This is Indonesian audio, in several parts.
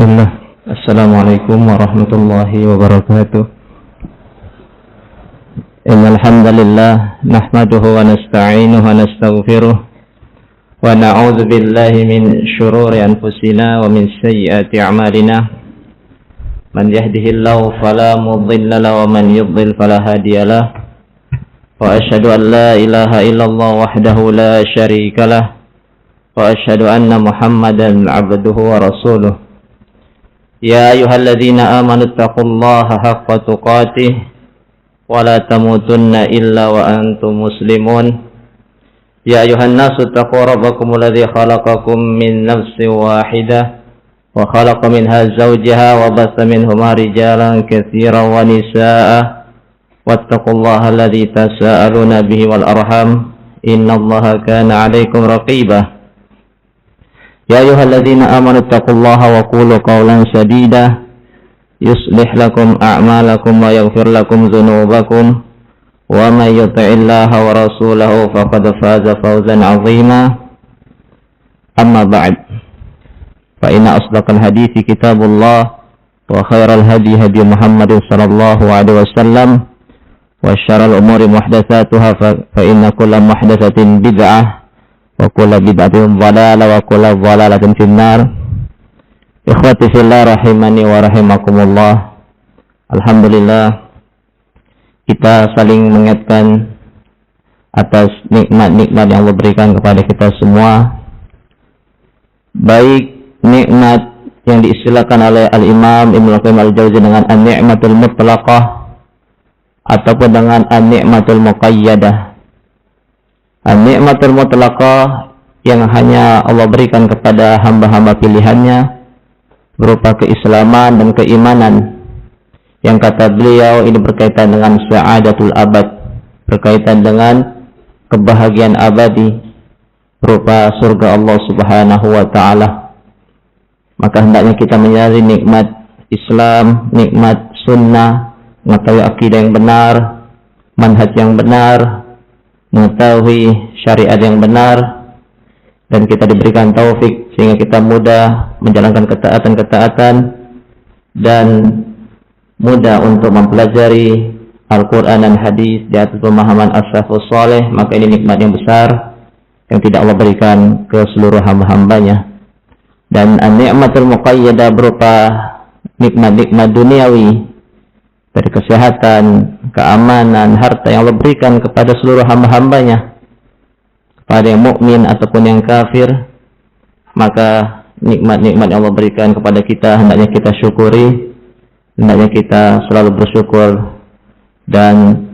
Bismillah. Assalamualaikum warahmatullahi wabarakatuh. Innal hamdalillah nahmaduhu wa nasta'inuhu wa nastaghfiruh wa na'udzu billahi min shururi anfusina wa min sayyiati a'malina. Man yahdihillahu fala mudilla lahu wa man yudlil fala hadiyalah. Wa asyhadu an la ilaha illallah wahdahu la syarika lah. Wa asyhadu anna Muhammadan 'abduhu wa rasuluh. Ya ayyuhalladzina amanu taqullaha haqqa tuqatih wa la tamutunna illa wa antum muslimun. Ya ayyuhan nasu taqu rabbakumul ladzi khalaqakum min nafsin wahidah wa khalaqa minha zawjaha wa bassa minhuma rijalan katsiran wa nisaa'a wattaqullaha alladzi tasaaluna bihi wal arham innallaha kana 'alaikum raqibah. Ya ayyuhalladzina amanu taqullaha wa qulu qawlan sadida yuslih lakum a'malakum wa yaghfir lakum dhunubakum wa may yuti'illaha wa rasulahu faqad faza fawzan 'azima. Amma ba'd. Fa inna asdaqal hadithi kitabullah wa khairal hadi hadi Muhammadin sallallahu alaihi wasallam wa syarrul umuri muhdatsatuha fa inna kulla muhdatsatin bid'ah wa kullu bid'atin dhalalah wa kullu dhalalatin finnar. Ikhwati fillah rahimani wa rahimakumullah. Alhamdulillah kita saling mengingatkan atas nikmat-nikmat yang Allah berikan kepada kita semua, baik nikmat yang diistilahkan oleh Al-Imam Ibnu Qayyim Al-Jauzi dengan an-ni'matul mutlaqah ataupun dengan an-ni'matul muqayyadah. An-ni'matul mutlaqah yang hanya Allah berikan kepada hamba-hamba pilihannya berupa keislaman dan keimanan, yang kata beliau ini berkaitan dengan sa'adatul abad, berkaitan dengan kebahagiaan abadi berupa surga Allah Subhanahu wa ta'ala. Maka hendaknya kita menyadari nikmat Islam, nikmat sunnah, mengetahui akidah yang benar, manhaj yang benar, mengetahui syariat yang benar, dan kita diberikan taufik sehingga kita mudah menjalankan ketaatan-ketaatan dan mudah untuk mempelajari Al-Quran dan hadis di atas pemahaman as-salafus saleh. Maka ini nikmat yang besar yang tidak Allah berikan ke seluruh hamba-hambanya. Dan an-ni'matul muqayyadah berupa nikmat-nikmat duniawi dari kesehatan, keamanan, harta yang Allah berikan kepada seluruh hamba-hambanya, kepada yang mukmin ataupun yang kafir. Maka nikmat-nikmat yang Allah berikan kepada kita hendaknya kita syukuri, hendaknya kita selalu bersyukur dan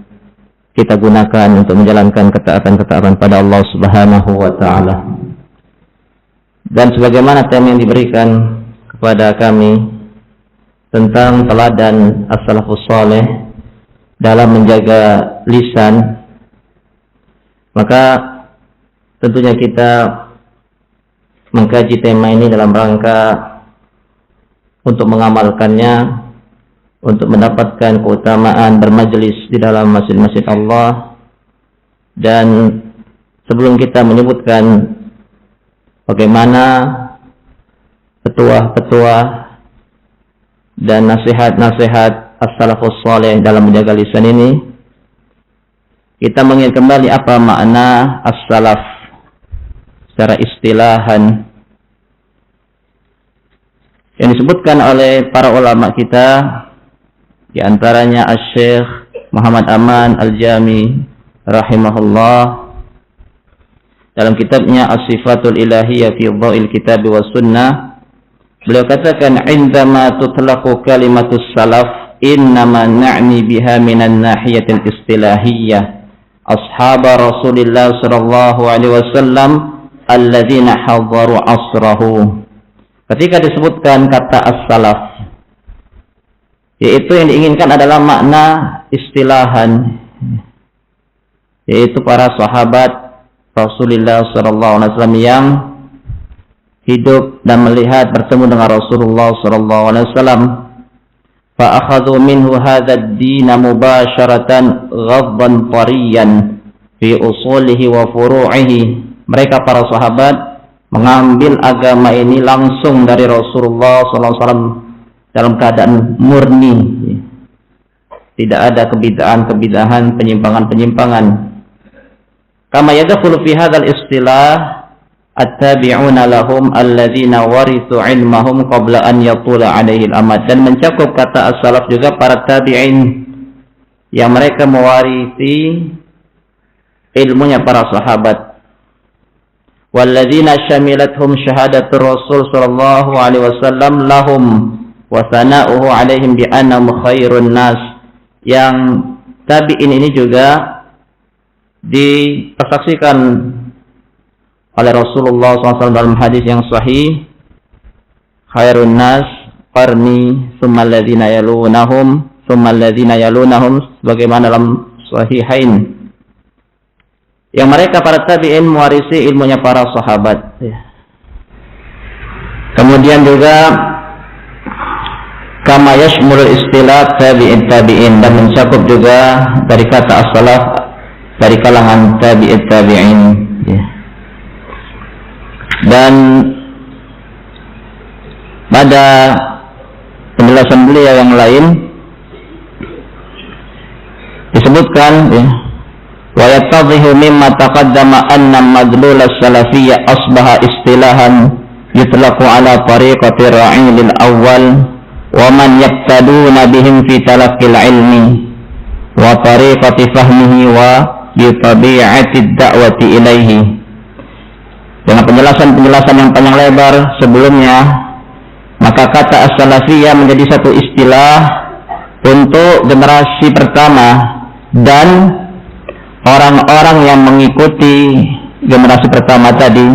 kita gunakan untuk menjalankan ketaatan-ketaatan pada Allah Subhanahu wa ta'ala. Dan sebagaimana tema yang diberikan kepada kami tentang teladan as-salafus saleh dalam menjaga lisan, maka tentunya kita mengkaji tema ini dalam rangka untuk mengamalkannya, untuk mendapatkan keutamaan bermajlis di dalam masjid-masjid Allah. Dan sebelum kita menyebutkan bagaimana petua-petua dan nasihat-nasihat as-salafus saleh dalam menjaga lisan ini, kita mengingat kembali apa makna as-salaf secara istilahan yang disebutkan oleh para ulama kita, di antaranya Asy-Syaikh Muhammad Aman Al-Jami rahimahullah dalam kitabnya As-Sifatul Ilahiyah fi Dha'il Kitab wa Sunnah. Beliau katakan, indama tutlaqu kalimatus salaf innama na'ni biha minan nahiyatil istilahiyah ashab Rasulillah sallallahu alaihi wasallam alladzina hadaru asrahu. Ketika disebutkan kata as-salaf, yaitu yang diinginkan adalah makna istilahan, yaitu para sahabat Rasulullah sallallahu alaihi wasallam yang hidup dan melihat bertemu dengan Rasulullah sallallahu alaihi wasallam. Fa akhadhu minhu hadha ad-din mubasharatan ghaddan tariyan fi usulihi wa furu'ihi. Mereka para sahabat mengambil agama ini langsung dari Rasulullah SAW dalam keadaan murni, tidak ada kebid'ahan-kebid'ahan, penyimpangan-penyimpangan. Kama yadkhulu fi hadzal istilah at-tabi'una lahum alladzina warithu ilmahum qabla an yatula 'alaihi al-amad, dan mencakup kata as-salaf juga para tabi'in yang mereka mewarisi ilmunya para sahabat. Walladzina syamilathum syahadatur Rasul sallallahu alaihi wasallam lahum wa sana'uhu 'alaihim bi annahum khairun nas. Yang tabi'in ini juga dipersaksikan oleh Rasulullah SAW dalam hadis yang sahih, khairun nas qarni tsumma alladzina yalunahum tsumma alladzina yalunahum, sebagaimana dalam sahihain, yang mereka para tabi'in mewarisi ilmunya para sahabat. Kemudian juga kama yashmul istilah tabi'in, dan mencakup juga dari kata as-salaf dari kalangan tabi'in. Dan pada penjelasan beliau yang lain disebutkan, wa yattadhihu mimma taqaddama anna madlul as-salafiyya asbaha istilahan yutlaqu ala tariqati ra'ilil awwal wa man yaqtaduna bihim fi talaqqil ilmi wa tariqati fahmihi wa bi tabi'ati da'wati ilaihi. Dengan penjelasan-penjelasan yang panjang lebar sebelumnya, maka kata as-salafiyah menjadi satu istilah untuk generasi pertama dan orang-orang yang mengikuti generasi pertama tadi,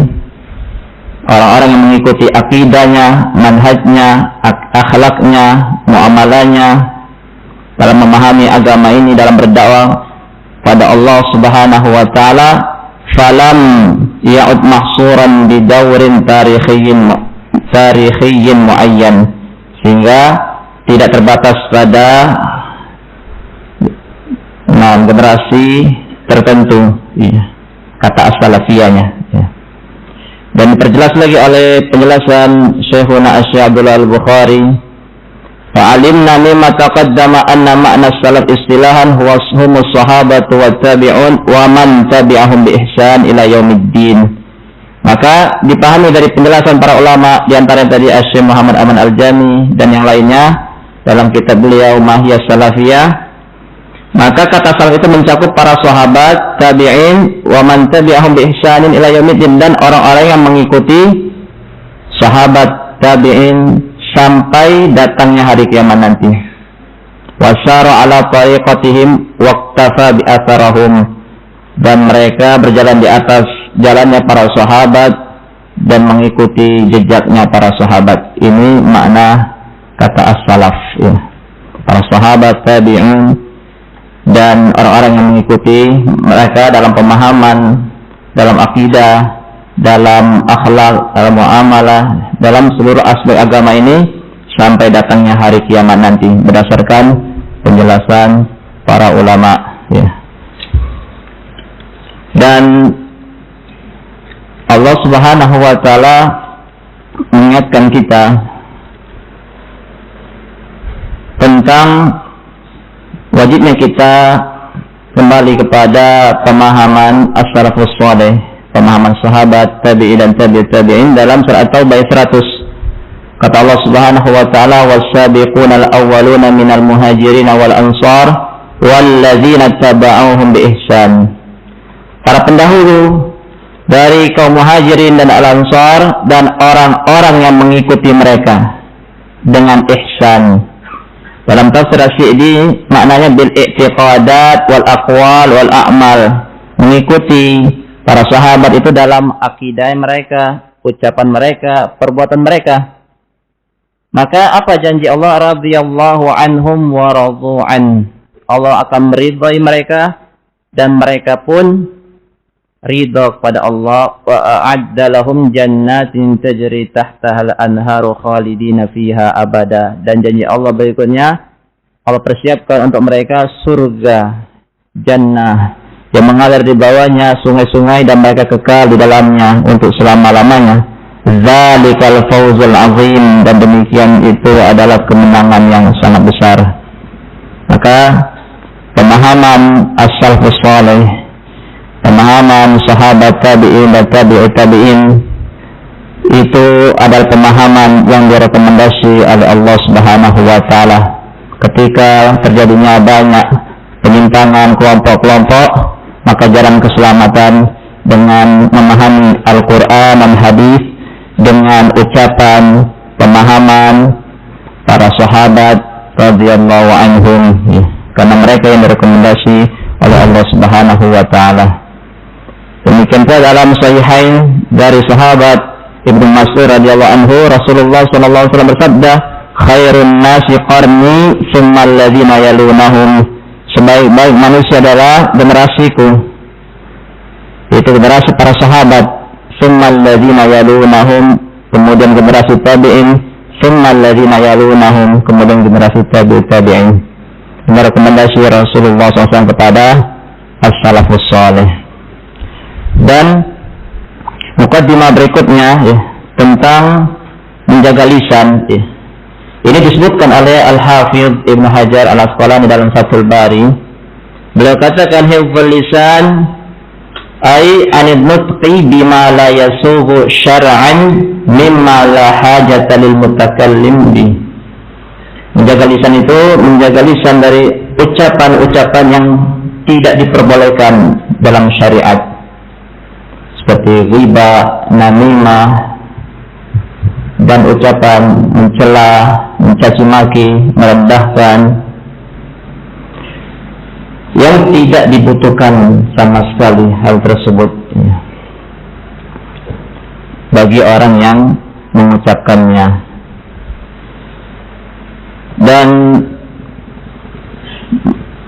orang-orang yang mengikuti akidahnya, manhajnya, akhlaknya, muamalahnya dalam memahami agama ini, dalam berdakwah pada Allah Subhanahu wa taala. Falam ya'ud mahsuran di daurin tarikhiyin muayyan, sehingga tidak terbatas pada generasi tertentu, kata as-salafiyahnya. Dan diperjelas lagi oleh penjelasan Syekhuna Asy-Syaikh Abdullah Al-Bukhari, fa'alimna mimma taqaddama anna ma'na salaf istilahan huwa humus sahabatu wa tabi'un wa man tabi'ahum bi ihsan ila yaumiddin. Maka dipahami dari penjelasan para ulama, di antara tadi Asy-Syaikh Muhammad Aman Al-Jami dan yang lainnya dalam kitab beliau Mahiyas Salafiyah, maka kata salaf itu mencakup para sahabat, tabi'in, wa man tabi'ahum bi ihsanin ila yaumiddin, dan orang-orang yang mengikuti sahabat, tabi'in sampai datangnya hari kiamat nanti. Wasyara ala tariqatihim waqtafa bi atharahum, dan mereka berjalan di atas jalannya para sahabat dan mengikuti jejaknya para sahabat. Ini makna kata as-salaf, ya. Para sahabat, tabi'in, dan orang-orang yang mengikuti mereka dalam pemahaman, dalam akidah, dalam akhlak, dalam muamalah, dalam seluruh aspek agama ini sampai datangnya hari kiamat nanti, berdasarkan penjelasan para ulama, ya. Dan Allah Subhanahu wa taala mengingatkan kita tentang wajibnya kita kembali kepada pemahaman as-salafus saleh, pemahaman sahabat, tabi'in dan tabi'in dalam surat At-Taubah 100. Kata Allah Subhanahu wa taala, was-sabiqunal awwaluna minal muhajirin wal ansar walladzina tabauhum bi ihsan. Para pendahulu dari kaum muhajirin dan al-ansar dan orang-orang yang mengikuti mereka dengan ihsan. Dalam tafsir Asy-Syi'di maknanya bil i'tiqadat wal aqwal wal a'mal, mengikuti para sahabat itu dalam akidah mereka, ucapan mereka, perbuatan mereka. Maka apa janji Allah? Radhiyallahu anhum wa radhu'an. Allah akan meridhai mereka dan mereka pun ridha kepada Allah. Wa a'adda lahum jannatin tajri tahtaha al-anharu khalidina fiha abada. Dan janji Allah berikutnya, Allah persiapkan untuk mereka surga, jannah yang mengalir di bawahnya sungai-sungai dan mereka kekal di dalamnya untuk selama-lamanya. Dzalikal fawzul azim, dan demikian itu adalah kemenangan yang sangat besar. Maka pemahaman as-salafus salih, pemahaman sahabat tabi'in dan tabi'in itu adalah pemahaman yang direkomendasi oleh Allah Subhanahu wa taala. Ketika terjadinya banyak penyimpangan kelompok-kelompok, maka jalan keselamatan dengan memahami Al-Qur'an dan hadis dengan ucapan pemahaman para sahabat radhiyallahu anhum, karena mereka yang direkomendasi oleh Allah Subhanahu wa taala. Demikian pula dalam sahihain dari sahabat Ibnu Mas'ud radhiyallahu anhu, Rasulullah sallallahu alaihi wasallam bersabda, khairun nasi qarni tsumma alladziina yalunahum, sebaik-baik manusia adalah generasiku, itu generasi para sahabat, tsumma alladziina yalunahum, kemudian generasi tabi'in, tsumma alladziina yalunahum, kemudian generasi tabi'in. Ini rekomendasi Rasulullah SAW kepada as-salafus salih. Dan mukaddimah berikutnya tentang menjaga lisan. Ini disebutkan oleh Al-Hafidh Ibnu Hajar Al-Asqalani dalam Fathul Bari. Beliau katakan hifdzul lisan ay anid nutqi bima la yasughu syar'an mimma la hajata lil mutakallim bi. Menjaga lisan itu menjaga lisan dari ucapan-ucapan yang tidak diperbolehkan dalam syariat, seperti riba, namimah, dan ucapan mencela, mencaci maki, merendahkan, yang tidak dibutuhkan sama sekali hal tersebut bagi orang yang mengucapkannya. Dan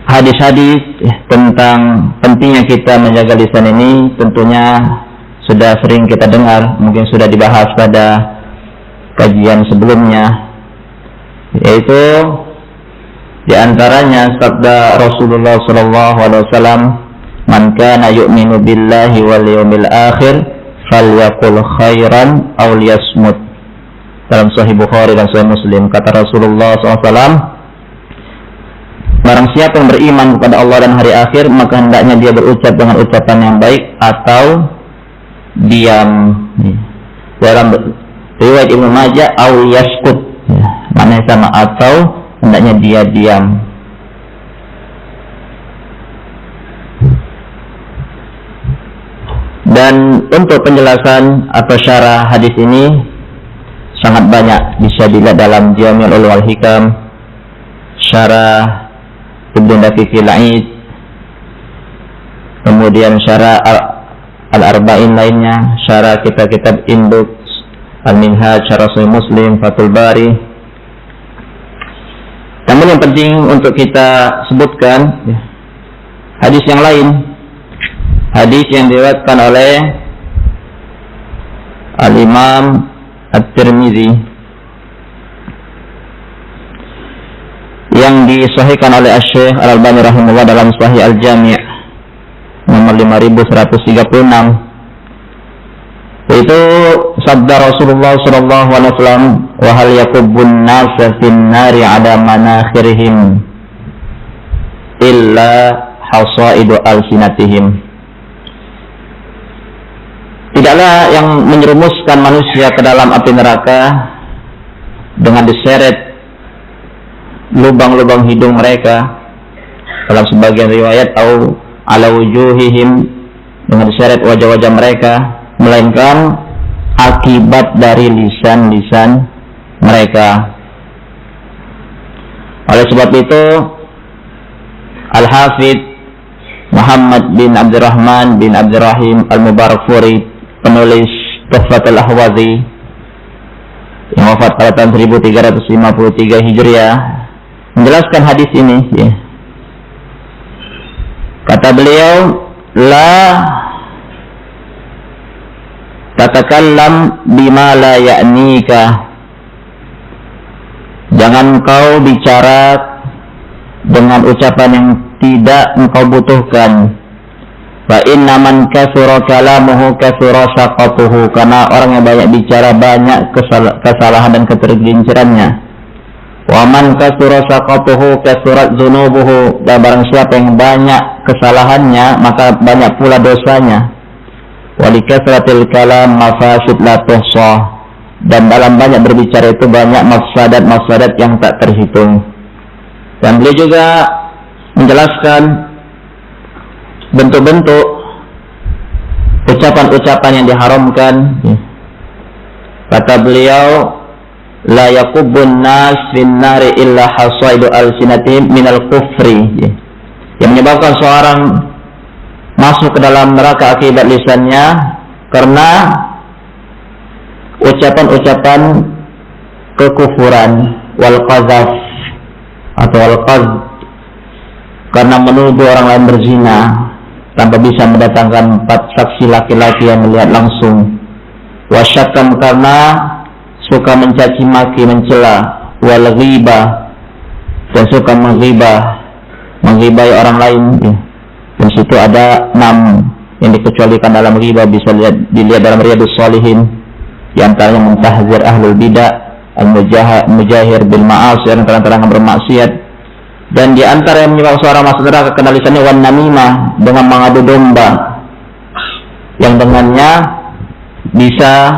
hadis-hadis tentang pentingnya kita menjaga lisan ini tentunya sudah sering kita dengar, mungkin sudah dibahas pada kajian sebelumnya, yaitu di antaranya sabda Rasulullah sallallahu alaihi wasallam, "Man kana yu'minu billahi wal yawmil akhir falyaqul khairan aw liyasmut." Dalam Sahih Bukhari dan Sahih Muslim, kata Rasulullah SAW, barang siapa yang beriman kepada Allah dan hari akhir, maka hendaknya dia berucap dengan ucapan yang baik atau diam. Dalam riwayat Ibnu Majah, aw yaskut, maknanya sama, atau hendaknya dia diam. Dan untuk penjelasan atau syarah hadis ini sangat banyak, bisa dilihat dalam Jami' al-Ulum wal Hikam, syarah Ibnu Daqiqil Aid, kemudian syarah Al-Arba'in lainnya, syarah kitab-kitab induk, Al-Minhaj, syarah Sahih Muslim, Fathul Bari. Namun yang penting untuk kita sebutkan hadis yang lain, hadis yang diriwayatkan oleh Al-Imam At-Tirmidzi yang disahihkan oleh Asy-Syaikh Al-Albani rahimahullah dalam Sahih Al-Jami' nomor 5136, yaitu sabda Rasulullah sallallahu alaihi wasallam, wa hal yakubbun nasa fin nari ala manakhirihim illa hasaidu alsinatihim. Tidaklah yang menyerumuskan manusia ke dalam api neraka dengan diseret lubang-lubang hidung mereka, dalam sebagian riwayat, au ala wujuhihim, dengan diseret wajah-wajah mereka, melainkan akibat dari lisan-lisan mereka. Oleh sebab itu, Al-Hafidh Muhammad bin Abdurrahman bin Abdurrahim Al-Mubarakfuri, penulis Tuhfatul Ahwazi yang wafat pada tahun 1353 Hijriah, menjelaskan hadis ini. Kata beliau, la tatakallam bima la ya'nika, jangan kau bicara dengan ucapan yang tidak engkau butuhkan. Fa inna man kathura kalamuhu kathura syaqatuhu, karena orang yang banyak bicara banyak kesalahan dan ketergelincirannya. Wa man kathura syaqatuhu kathurat dzunubuhu, dan barang siapa yang banyak kesalahannya maka banyak pula dosanya. Wa likathratil kalam mafasid la tuhsah, dan dalam banyak berbicara itu banyak mafsadat yang tak terhitung. Dan beliau juga menjelaskan bentuk-bentuk ucapan-ucapan yang diharamkan. Kata beliau, la yaqubbun nas fin nari illa hasaidu alsinatihim minal kufri, yang menyebabkan seorang masuk ke dalam neraka akibat lisannya karena ucapan-ucapan kekufuran, wal qazaf atau wal qazf, karena menuduh orang lain berzina tanpa bisa mendatangkan 4 saksi laki-laki yang melihat langsung. Wasyakam, karena suka mencaci maki, mencela. Wal ghibah, dan suka menghibai orang lain. Dan situ ada 6 yang dikecualikan dalam ghibah, bisa dilihat dalam Riyadhus Shalihin. Di antaranya mentahzir ahlul bidah, al-mujahir bil ma'asi, yang terang-terangan bermaksiat. Dan di antara yang menyebabkan seorang masuk neraka kena lisannya wan namimah, dengan mengadu domba, yang dengannya bisa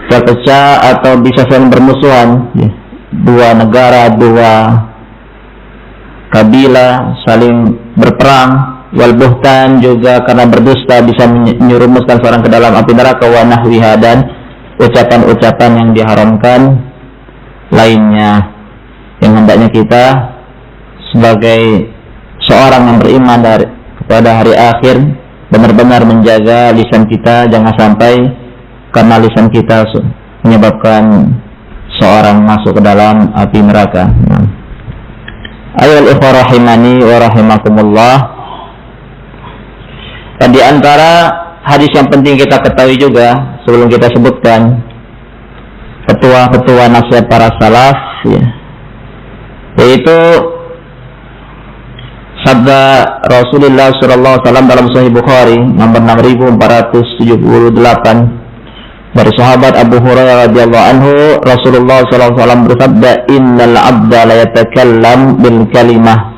terpecah atau bisa saling bermusuhan, dua negara, dua kabilah saling berperang. Wal buhtan, juga karena berdusta bisa menyerumuskan seorang ke dalam api neraka. Wa nahwiha, dan ucapan-ucapan yang diharamkan lainnya, yang hendaknya kita sebagai seorang yang beriman kepada hari akhir benar-benar menjaga lisan kita, jangan sampai karena lisan kita menyebabkan seorang masuk ke dalam api neraka. Ayyuhal ikhwah rahimani wa rahimakumullah. Dan di antara hadis yang penting kita ketahui juga sebelum kita sebutkan petua-petua nasihat para salaf, yaitu sabda Rasulullah SAW dalam Sahih Bukhari nomor 6478 dari sahabat Abu Hurairah radhiyallahu anhu. Rasulullah SAW bersabda, innal abda la yatakallam bil kalimah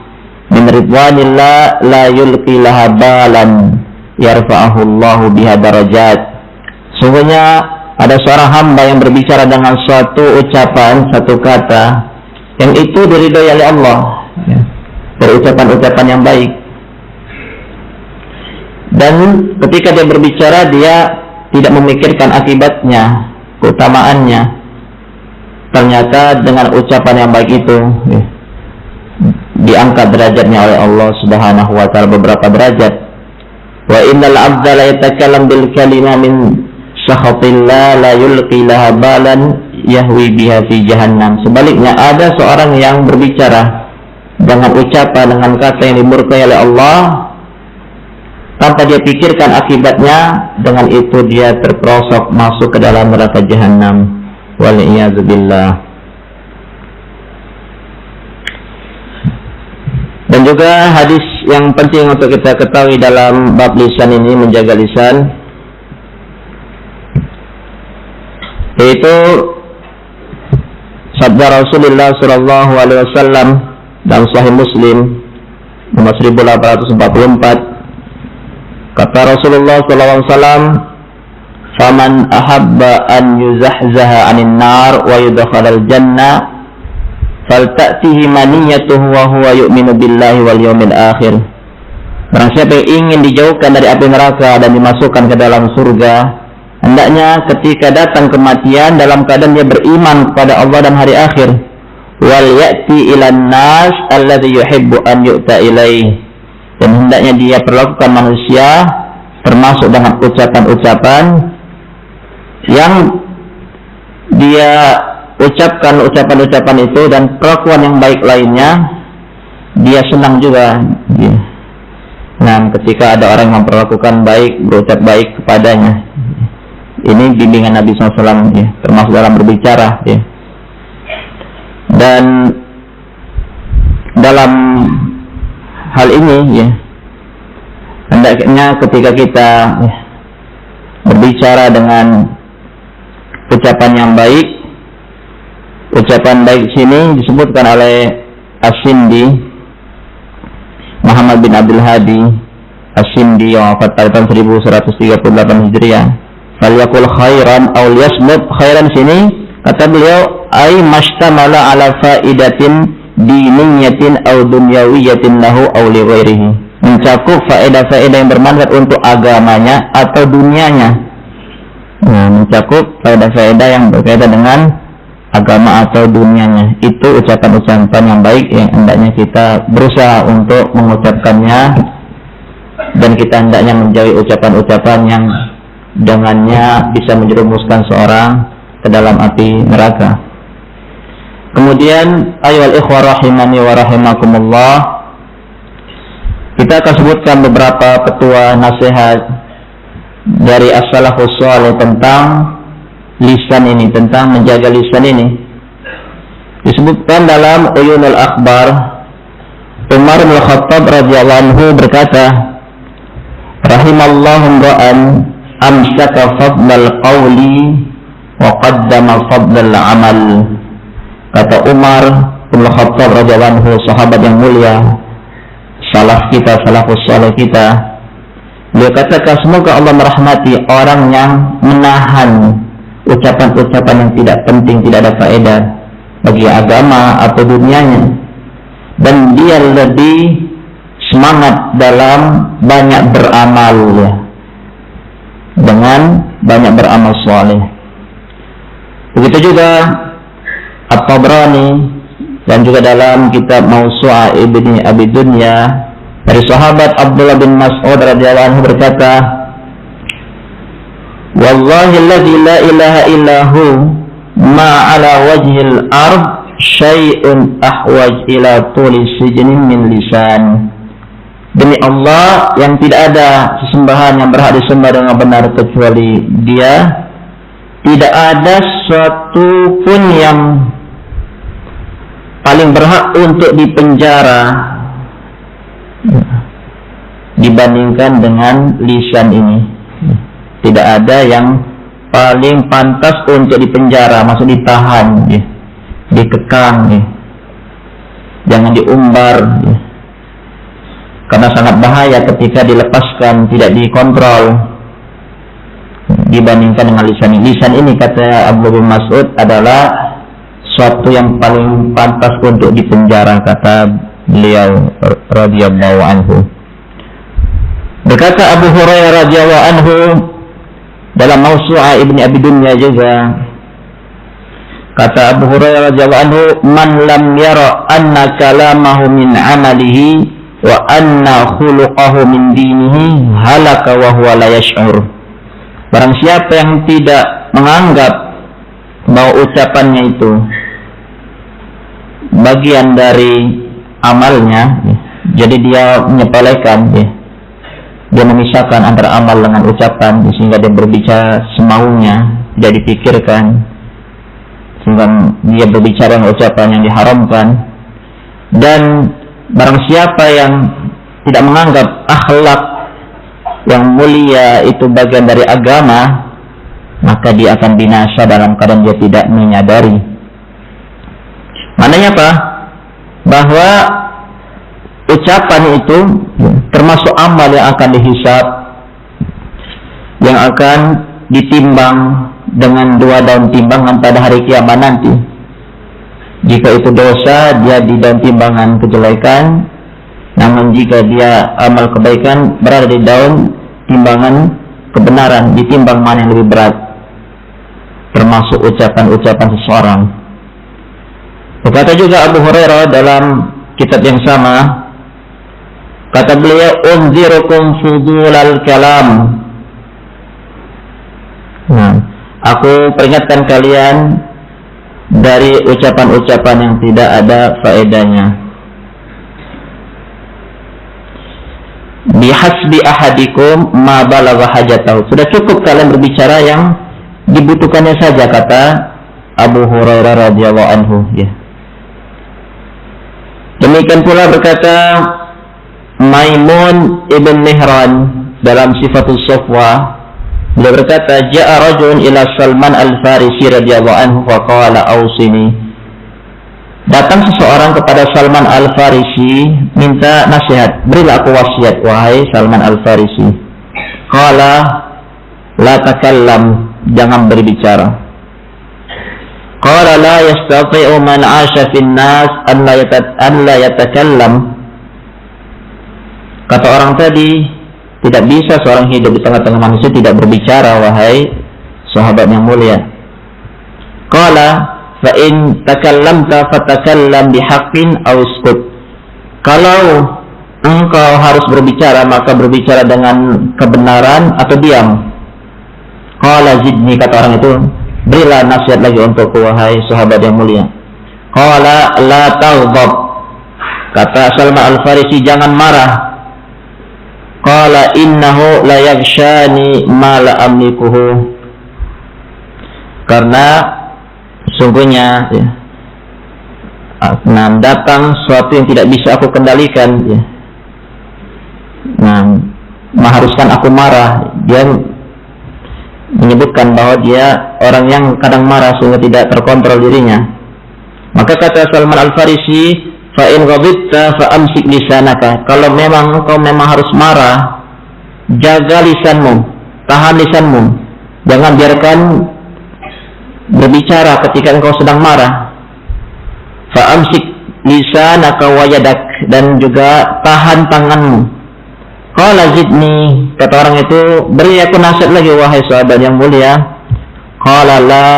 min ridwanillah la yulqi laha balan yarfa'ahu Allahu biha darajat. Sungguhnya ada seorang hamba yang berbicara dengan suatu ucapan, satu kata yang itu diridhai oleh Allah, berucapan-ucapan yang baik. Dan ketika dia berbicara, dia tidak memikirkan akibatnya, keutamaannya. Ternyata dengan ucapan yang baik itu diangkat derajatnya oleh Allah Subhanahu wa taala beberapa derajat. Wa innal 'abda la yatakallam bil kalimah min sakhatillah la yulqi laha balan yahwi biha fi jahannam. Sebaliknya, ada seorang yang berbicara dengan ucapan, dengan kata yang dimurkai oleh Allah tanpa dia pikirkan akibatnya, dengan itu dia terperosok masuk ke dalam neraka jahanam. Wal'iyadzubillah. Dan juga hadis yang penting untuk kita ketahui dalam bab lisan ini, menjaga lisan, yaitu sabda Rasulullah sallallahu alaihi wasallam dalam Sahih Muslim nomor 1844. Kata Rasulullah sallallahu alaihi wasallam, faman ahabba an yuzahzaha 'anil nar wa yudkhalal jannah falta'tihi maniyatuhu wa huwa yu'minu billahi wal yawmil akhir. Barang siapa yang ingin dijauhkan dari api neraka dan dimasukkan ke dalam surga, hendaknya ketika datang kematian dalam keadaan dia beriman kepada Allah dan hari akhir. Wal ya'ti ilan nas alladhi yuhibbu an yu'ta ilaih. Dan hendaknya dia perlakukan manusia termasuk dengan ucapan-ucapan yang dia ucapkan, ucapan-ucapan itu dan perlakuan yang baik lainnya, dia senang juga. Nah, ketika ada orang yang memperlakukan baik, berucap baik kepadanya, ini bimbingan Nabi SAW, termasuk dalam berbicara. Dan dalam hal ini, hendaknya ketika kita berbicara dengan ucapan yang baik, ucapan baik sini disebutkan oleh As-Sindi, Muhammad bin Abdul Hadi As-Sindi yang wafat tahun 1138 Hijriah. Falyakul khairan aw liyasmut. Khairan sini kata beliau ay mastamala ala faidatin diniyatin aw dunyawiyatin lahu aw li ghairihi. Mencakup faedah-faedah yang bermanfaat untuk agamanya atau dunianya. Nah, mencakup faedah-faedah yang berkaitan dengan agama atau dunianya. Itu ucapan-ucapan yang baik yang hendaknya kita berusaha untuk mengucapkannya, dan kita hendaknya menjauhi ucapan-ucapan yang dengannya bisa menjerumuskan seorang ke dalam api neraka. Kemudian ayyuhal ikhwah rahimani wa rahimakumullah, kita akan sebutkan beberapa petua nasihat dari as-salafus salih tentang lisan ini, tentang menjaga lisan ini. Disebutkan dalam Uyunul Akhbar, Umar bin Khattab radhiyallahu anhu berkata, rahimallahu ra'an amsaka fadlal qawli wa qaddama fadlal amal. Kata Umar bin Khattab radhiyallahu anhu, sahabat yang mulia, salaf kita, salafus salih kita, beliau katakan semoga Allah merahmati orang yang menahan ucapan-ucapan yang tidak penting, tidak ada faedah bagi agama atau dunianya, dan dia lebih semangat dalam banyak beramal, ya, dengan banyak beramal saleh. Begitu juga At-Tabrani dan juga dalam kitab Mawsu'ah Ibni Abi Dunya dari sahabat Abdullah bin Mas'ud radhiyallahu anhu berkata, wallahi alladzi la ilaha illahu ma ala wajhil ard syai'un ahwaj ila tuli sijnin min lisan. Demi Allah yang tidak ada sesembahan yang berhak disembah dengan benar kecuali Dia, tidak ada sesuatu pun yang paling berhak untuk dipenjara dibandingkan dengan lisan ini. Tidak ada yang paling pantas untuk dipenjara, maksud ditahan, ya, dikekang, ya, jangan diumbar, ya, karena sangat bahaya ketika dilepaskan, tidak dikontrol dibandingkan dengan lisan ini. Lisan ini, kata Abdullah bin Mas'ud, adalah suatu yang paling pantas untuk dipenjara, kata beliau radhiyallahu anhu. Berkata Abu Hurairah radhiyallahu anhu dalam Mawsu'ah Ibni Abi Dunya juga, kata Abu Hurairah radhiyallahu anhu, man lam yara anna kalamahu min amalihi wa anna khuluquhu min dinihi halaka wa huwa la yash'ur. Barang siapa yang tidak menganggap bahwa ucapannya itu bagian dari amalnya, jadi dia menyepelekan, dia memisahkan antara amal dengan ucapan, sehingga dia berbicara semaunya, tidak dipikirkan, sehingga dia berbicara dengan ucapan yang diharamkan. Dan barang siapa yang tidak menganggap akhlak yang mulia itu bagian dari agama, maka dia akan binasa dalam keadaan dia tidak menyadari. Maknanya apa? Bahwa ucapan itu termasuk amal yang akan dihisab, yang akan ditimbang dengan 2 daun timbangan pada hari kiamat nanti. Jika itu dosa, dia di daun timbangan kejelekan, namun jika dia amal kebaikan, berada di daun timbangan kebenaran, ditimbang mana yang lebih berat, termasuk ucapan-ucapan seseorang. Berkata juga Abu Hurairah dalam kitab yang sama, kata beliau, unzirukum fudulal kalam. Nah, aku peringatkan kalian dari ucapan-ucapan yang tidak ada faedahnya. Bihasbi ahadikum ma balagha hajatahu. Sudah cukup kalian berbicara yang dibutuhkannya saja, kata Abu Hurairah radhiyallahu anhu, ya. Demikian pula berkata Maimun ibn Mihran dalam Sifatul Safwa, beliau berkata, ja'a rajulun ila Salman al-Farisi radhiyallahu anhu faqala ausini. Datang seseorang kepada Salman al-Farisi minta nasihat, berilah aku wasiat wahai Salman al-Farisi. Qala la takallam, jangan berbicara. Qala la yastati'u man 'asha fin nas an la yatakallam. Kata orang tadi, tidak bisa seorang hidup di tengah-tengah manusia tidak berbicara, wahai sahabat yang mulia. Qala fa in takallamta fatakallam bihaqqin aw uskut. Kalau engkau harus berbicara, maka berbicara dengan kebenaran atau diam. Qala zidni, kata orang itu, berilah nasihat lagi untukku wahai sahabat yang mulia. Qala la taghdab, kata Salman al-Farisi, jangan marah. Qala innahu la yaghshani ma la amlikuhu, karena sungguhnya datang sesuatu yang tidak bisa aku kendalikan, mengharuskan aku marah. Dia menyebutkan bahwa dia orang yang kadang marah sehingga tidak terkontrol dirinya. Maka kata Salman al-Farisi, fa in ghadibta fa amsik lisanaka, kalau memang engkau harus marah, jaga lisanmu, tahan lisanmu, jangan biarkan berbicara ketika engkau sedang marah. Fa amsik lisanaka wa yadak, dan juga tahan tanganmu. Qala zidni, kata orang itu, beri aku nasihat lagi wahai sahabat yang mulia. Qala la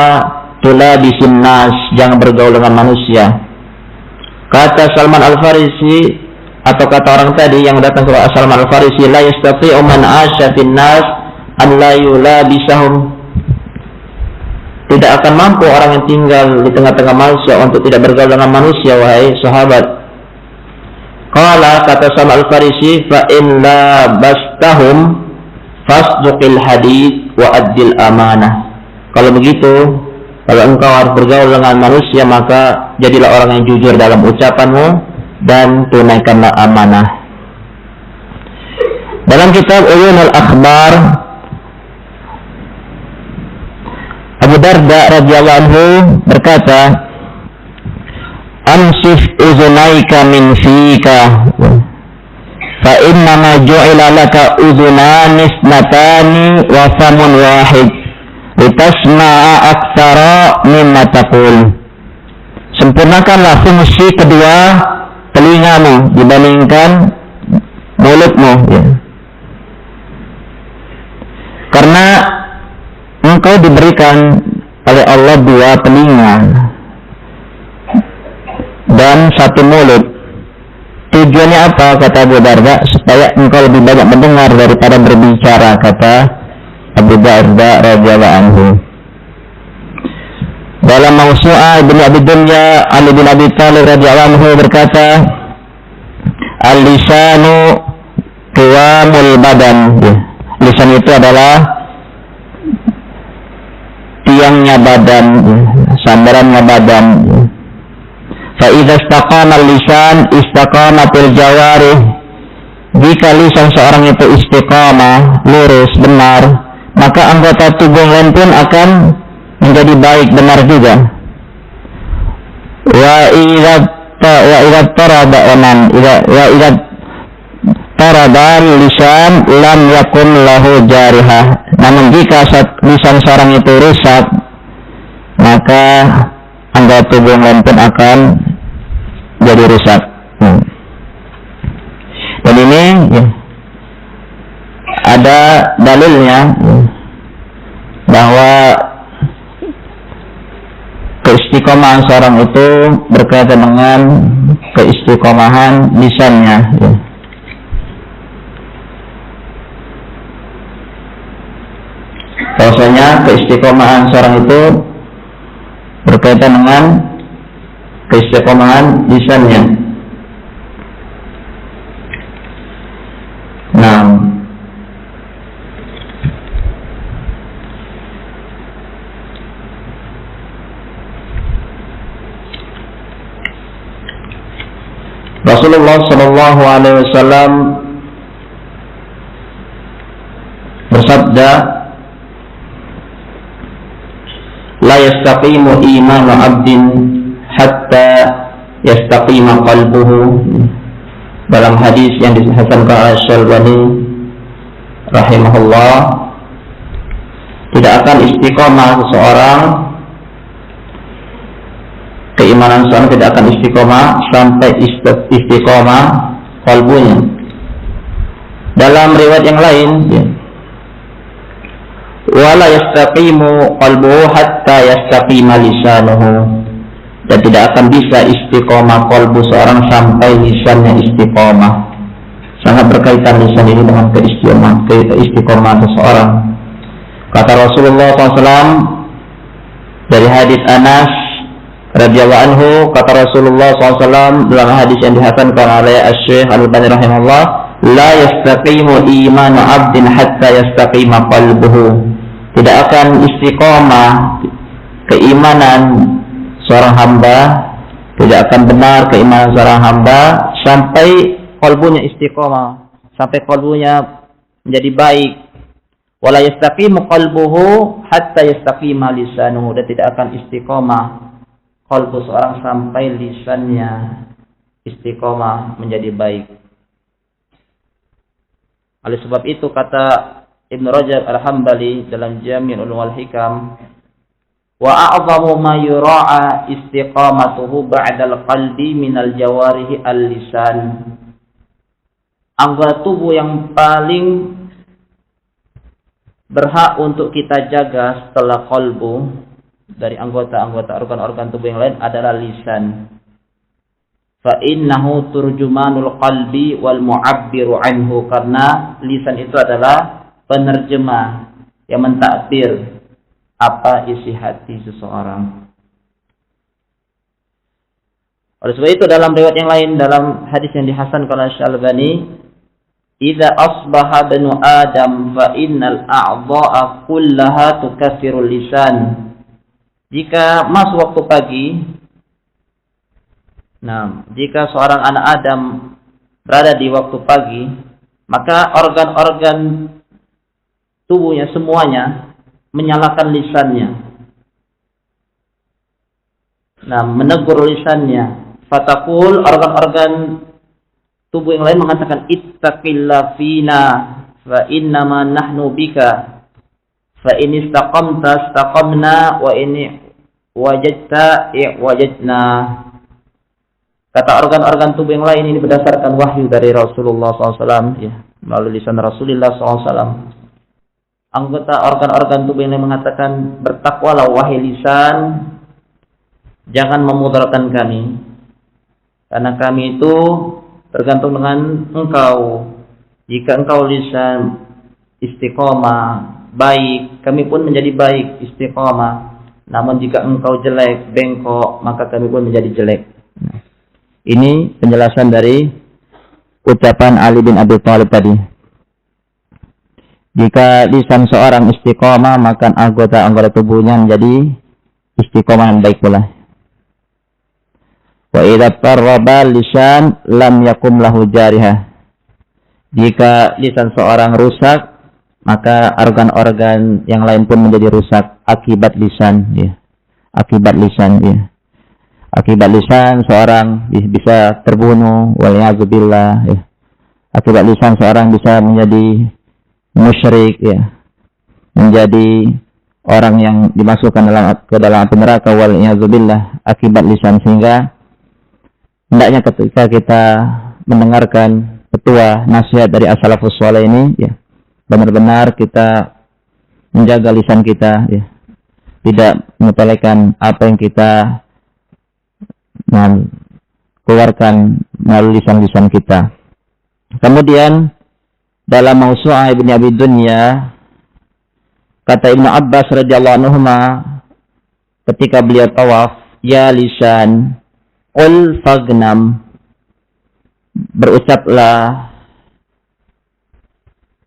tulabisin nas, jangan bergaul dengan manusia. Kata Salman al-Farisi, atau kata orang tadi yang datang ke Salman al-Farisi, la yastati'u man 'asha fin nas an la yulabisahum, tidak akan mampu orang yang tinggal di tengah-tengah manusia untuk tidak bergaul dengan manusia, wahai sahabat. Qala, kata Salman al-Farisi, fa in labastahum fasduqil hadith wa addil amanah. Kalau begitu, kalau engkau harus bergaul dengan manusia, maka jadilah orang yang jujur dalam ucapanmu dan tunaikanlah amanah. Dalam kitab Uyunul Akhbar, Abu Darda radhiyallahu anhu berkata, amsif uzunaika min fika fa innama ju'ila laka uzunani isnatani wa famun wahid litasma'a aktsara mimma taqul. Sempurnakanlah fungsi kedua telingamu dibandingkan mulutmu, karena engkau diberikan oleh Allah dua telinga dan satu mulut. Tujuannya apa, kata Abu Darda? Supaya engkau lebih banyak mendengar daripada berbicara, kata Abu Darda radhiyallahu anhu. Dalam Mawsu'ah Ibnu Abi Dunya, Ali bin Abi Thalib radhiyallahu anhu berkata, al-lisanu qiwamul badan. Lisan itu adalah tiangnya badan, sandarannya badan. Fa idza istaqama al-lisan istaqamatil jawarih. Jika lisan seorang itu istiqamah, lurus, benar, maka anggota tubuh lain pun akan menjadi baik, benar juga. Wa idza tarada lisan lam yakun lahu jarihah. Namun jika lisan seorang itu rusak, maka anggota tubuh lain pun akan jadi rusak. Dan ini ada dalilnya bahwa keistiqomahan seorang itu berkaitan dengan keistiqomahan lisannya. Bahwasanya keistiqomahan seorang itu berkaitan dengan keistiqomahan lisannya. Nah, Rasulullah sallallahu alaihi wasallam bersabda, la yastaqimu imanu 'abdin hatta yastaqima qalbuhu. Dalam hadis yang dihasankan oleh Syalbani rahimahullah, tidak akan istiqomah seseorang, keimanan seseorang tidak akan istiqomah sampai istiqomah qalbunya. Dalam riwayat yang lain, wala yastaqimu qalbuhu hatta yastaqima lisanuhu. Dan tidak akan bisa istiqomah qalbu seorang sampai lisannya istiqomah. Sangat berkaitan lisan ini dengan keistiqomah seseorang. Kata Rasulullah SAW dari hadis Anas radhiyallahu anhu, kata Rasulullah SAW dalam hadis yang dihasankan oleh Asy-Syaikh Al-Albani rahimahullah, la yastaqimu imanu 'abdin hatta yastaqima qalbuhu. Tidak akan istiqomah keimanan seorang hamba, tidak akan benar keimanan seorang hamba sampai qalbunya istiqomah, sampai qalbunya menjadi baik. Wala yastaqimu qalbuhu hatta yastaqima lisanuhu. Dan tidak akan istiqomah qalbu seorang sampai lisannya istiqomah menjadi baik. Oleh sebab itu kata Ibnu Rajab Al-Hambali dalam Jami' Ulumul Hikam, wa a'zamu ma yura'a istiqamatuhu ba'dal qalbi minal jawarihi al-lisan. Anggota tubuh yang paling berhak untuk kita jaga setelah qalbu dari anggota-anggota organ-organ tubuh yang lain adalah lisan. Fa innahu turjumanul qalbi wal mu'abbiru anhu. Karena lisan itu adalah penerjemah yang mentakbir apa isi hati seseorang. Oleh sebab itu dalam riwayat yang lain, dalam hadis yang dihasankan oleh Syalbani, idza asbaha banu adam fa innal a'dha'a kullaha tukaffirul lisan. Jika masuk waktu pagi, jika seorang anak Adam berada di waktu pagi, maka organ-organ tubuhnya semuanya menyalakan lisannya. Menegur lisannya. Fatakul, organ-organ tubuh yang lain mengatakan, ittaqillah fina fa innama nahnu bika fa in istaqamta istaqamna wa in wajadta wajadna. Kata organ-organ tubuh yang lain ini berdasarkan wahyu dari Rasulullah SAW, melalui lisan Rasulullah SAW. Anggota organ-organ tubuh yang lain mengatakan, bertakwalah wahai lisan, jangan memudaratkan kami, karena kami itu tergantung dengan engkau. Jika engkau lisan istiqomah, baik, kami pun menjadi baik, istiqomah. Namun jika engkau jelek, bengkok, maka kami pun menjadi jelek. Ini penjelasan dari ucapan Ali bin Abi Thalib tadi. Jika lisan seorang istiqomah, maka anggota-anggota tubuhnya menjadi istiqomah yang baik pula. Wa idza tarraba lisan lam yakum lahu jarihah. Jika lisan seorang rusak, maka organ-organ yang lain pun menjadi rusak akibat lisan, Akibat lisan, Akibat lisan seorang bisa terbunuh, waliyadzubillah, Akibat lisan seorang bisa menjadi musyrik, menjadi orang yang dimasukkan ke dalam api neraka, waliyadzubillah, akibat lisan. Sehingga hendaknya ketika kita mendengarkan petua nasihat dari as-salafus saleh ini, benar-benar kita menjaga lisan kita, tidak menyepelekan apa yang kita keluarkan melalui lisan-lisan kita. Kemudian dalam Mausu'ah Ibnu Abi Dunya, kata Ibnu Abbas radhiyallahu anhuma ketika beliau tawaf, ya lisan qul fagnam, berucaplah,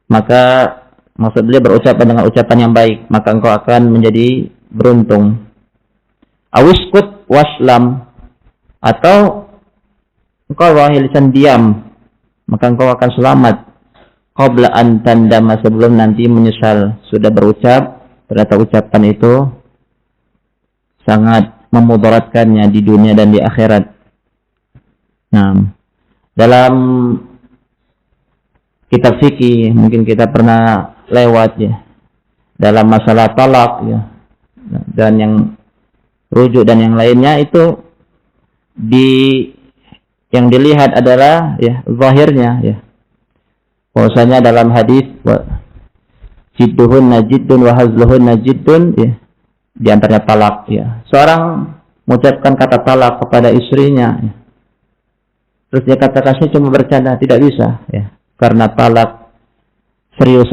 maka maksud beliau berucap dengan ucapan yang baik, maka engkau akan menjadi beruntung. Awiskut waslam, atau engkau wahai lisan diam, maka engkau akan selamat. qabla an tandama, sebelum nanti menyesal. Sudah berucap, ternyata ucapan itu sangat memudaratkannya di dunia dan di akhirat. Nah, dalam kitab fikih mungkin kita pernah lewat ya, dalam masalah talak ya, dan yang rujuk dan yang lainnya itu yang dilihat adalah ya zahirnya ya. Bahwasanya dalam hadis jidduhunna jiddun wa hazluhunna jiddun ya, di antaranya talak ya. Seorang mengucapkan kata talak kepada istrinya ya, terus dia katakan saya cuma bercanda, tidak bisa ya. Karena talak serius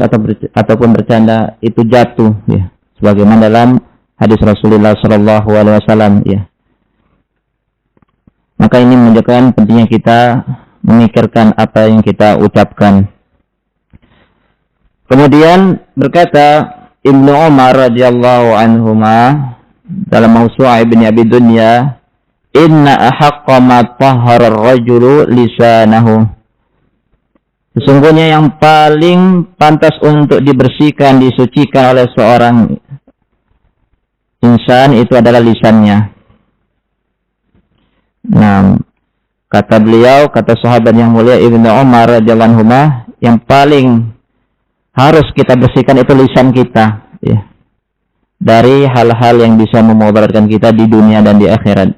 ataupun bercanda itu jatuh ya. Sebagaimana dalam hadis Rasulullah sallallahu alaihi wasallam ya. Maka ini menunjukkan pentingnya kita memikirkan apa yang kita ucapkan. Kemudian berkata Ibnu Umar radhiyallahu anhuma dalam Mawsu'ah Ibnu Abi Dunya, "Inna ahaqqa ma tahhara ar-rajulu lisanahu." Sesungguhnya yang paling pantas untuk dibersihkan, disucikan oleh seorang insan itu adalah lisannya. Nah, kata beliau, kata sahabat yang mulia Ibnu Umar radhiyallahu anhuma, yang paling harus kita bersihkan itu lisan kita ya, dari hal-hal yang bisa memudaratkan kita di dunia dan di akhirat.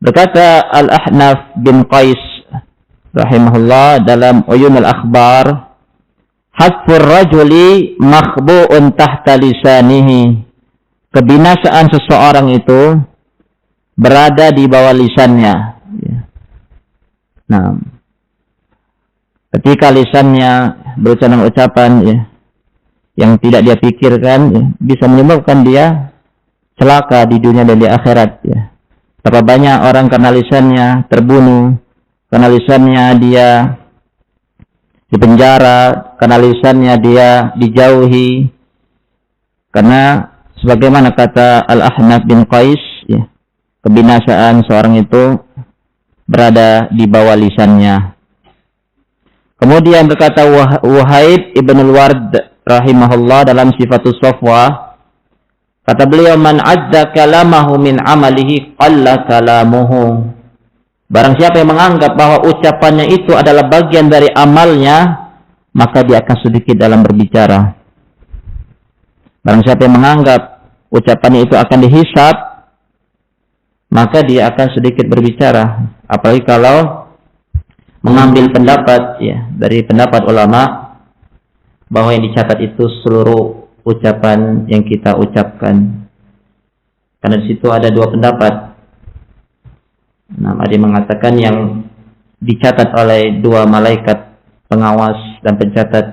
Berkata Al-Ahnaf bin Qais rahimahullah dalam Uyun al-Akhbar, "Hatfur rajuli makhbu'un tahta lisanihi." Kebinasaan seseorang itu berada di bawah lisannya ya. Nah, ketika lisannya berucap ucapan ya, yang tidak dia pikirkan ya, bisa menyebabkan dia celaka di dunia dan di akhirat ya. Berapa banyak orang karena lisannya terbunuh, karena lisannya dia dipenjara, karena lisannya dia dijauhi. Karena sebagaimana kata Al-Ahnaf bin Qais ya, kebinasaan seorang itu berada di bawah lisannya. Kemudian berkata Wahib ibn al-Ward rahimahullah dalam Sifatus Safwa, kata beliau, "Man adda kalamahu min amalihi qalla kalamuhu." Barang siapa yang menganggap bahwa ucapannya itu adalah bagian dari amalnya, maka dia akan sedikit dalam berbicara. Barang siapa yang menganggap ucapannya itu akan dihisab, maka dia akan sedikit berbicara. Apalagi kalau mengambil pendapat ya dari pendapat ulama bahwa yang dicatat itu seluruh ucapan yang kita ucapkan. Karena di situ ada dua pendapat. Nah, ada yang mengatakan yang dicatat oleh dua malaikat pengawas dan pencatat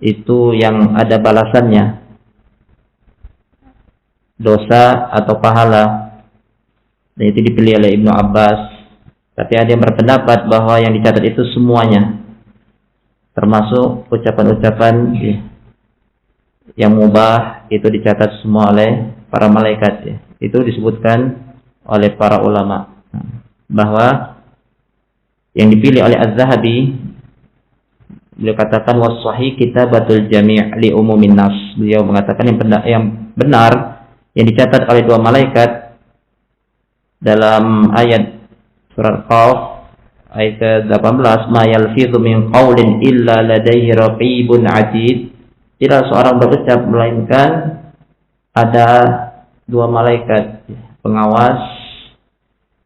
itu yang ada balasannya, dosa atau pahala. Dan itu dipilih oleh Ibnu Abbas. Tapi ada yang berpendapat bahwa yang dicatat itu semuanya, termasuk ucapan-ucapan yang mubah, itu dicatat semua oleh para malaikat ya. Itu disebutkan oleh para ulama bahwa yang dipilih oleh Az-Zahabi, beliau katakan was-sahih kitabatul jami' li umumin nas. Beliau mengatakan yang benar yang dicatat oleh dua malaikat dalam ayat surat Qaf ayat 18, "Ma yalfidhu min qaulin illa ladaihi raqibun 'atid." Tidak seorang berucap melainkan ada dua malaikat pengawas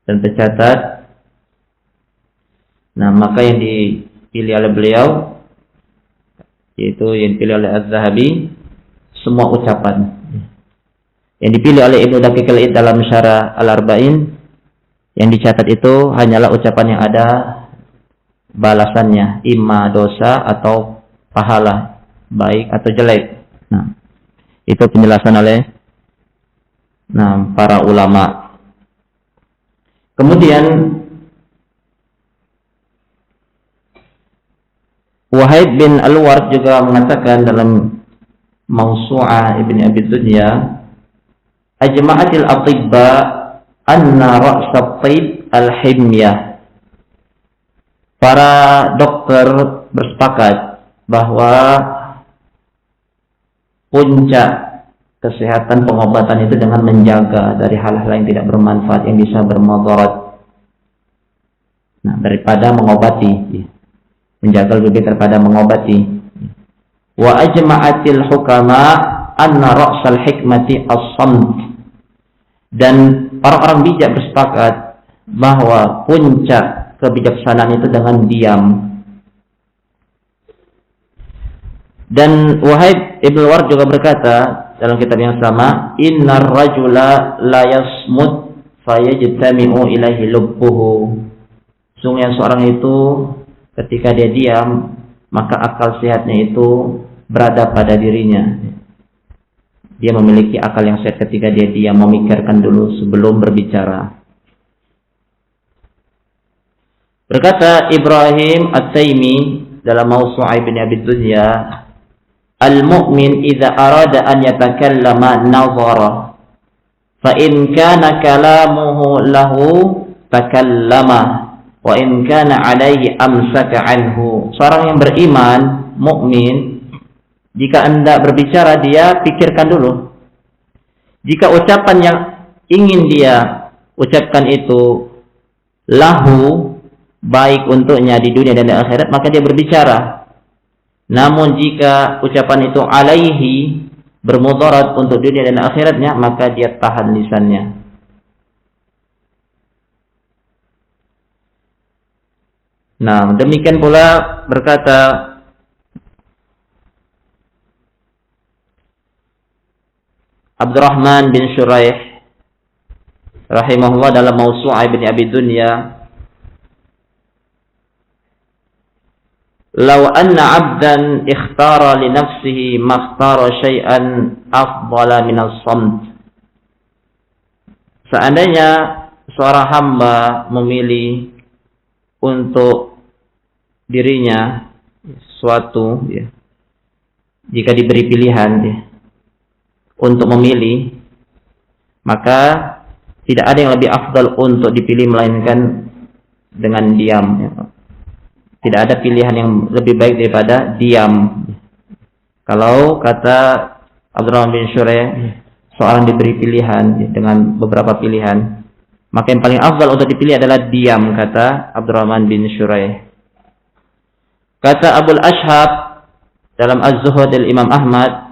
dan pencatat. Nah, maka yang dipilih oleh beliau, yaitu yang dipilih oleh Az-Zahabi, semua ucapan. Yang dipilih oleh Ibnu Daqiq al-Id dalam Syarah Al-Arba'in, yang dicatat itu hanyalah ucapan yang ada balasannya, imma dosa atau pahala, baik atau jelek. Nah, itu penjelasan oleh para ulama. Kemudian Wahib bin Al-Ward juga mengatakan dalam Mawsu'ah Ibnu Abi Dunya, "Ajma'atil atibba anna ra'sat taib al-himyah." Para dokter bersepakat bahwa puncak kesehatan pengobatan itu dengan menjaga dari hal-hal yang tidak bermanfaat yang bisa bermudarat. Nah, daripada mengobati, menjaga lebih baik daripada mengobati. Wa ajma'atil hukama anna ra'sal hikmati as-samt. Dan orang-orang bijak bersepakat bahwa puncak kebijaksanaan itu dengan diam. Dan Wahib Ibn Ward juga berkata dalam kitab yang sama, innar rajula la yasmut fayajtami'u ilaihi lubbuhu. Sungguh seorang itu ketika dia diam, maka akal sehatnya itu berada pada dirinya. Dia memiliki akal yang sehat ketika dia diam, memikirkan dulu sebelum berbicara. Berkata Ibrahim At-Taimi dalam Mawsu'ah Ibn Abi Dunya, al-mu'min idza arada an yatakallama nazara, fa in kana kalamuhu lahu takallama, wa in kana alaihi amsaka anhu. Seorang yang beriman, mukmin, jika hendak berbicara dia pikirkan dulu. Jika ucapan yang ingin dia ucapkan itu lahu, baik untuknya di dunia dan di akhirat, maka dia berbicara. Namun jika ucapan itu alaihi, bermudarat untuk dunia dan akhiratnya, maka dia tahan lisannya. Nah, demikian pula berkata Abdurrahman bin Shuraih rahimahullah dalam Mawsu'ah Ibn Abi Dunya, "Law anna 'abdan ikhtara li nafsihi ma ikhtara syai'an afdala min as-samt." Seandainya seorang hamba memilih untuk dirinya suatu, ya, jika diberi pilihan, ya, untuk memilih, maka tidak ada yang lebih afdal untuk dipilih melainkan dengan diam, ya. Tidak ada pilihan yang lebih baik daripada diam. Kalau kata Abdurrahman bin Shuraih, seorang diberi pilihan, ya, dengan beberapa pilihan, maka yang paling afdal untuk dipilih adalah diam, kata Abdurrahman bin Shuraih. Kata Abul Ashhab dalam Az-Zuhud al-Imam Ahmad,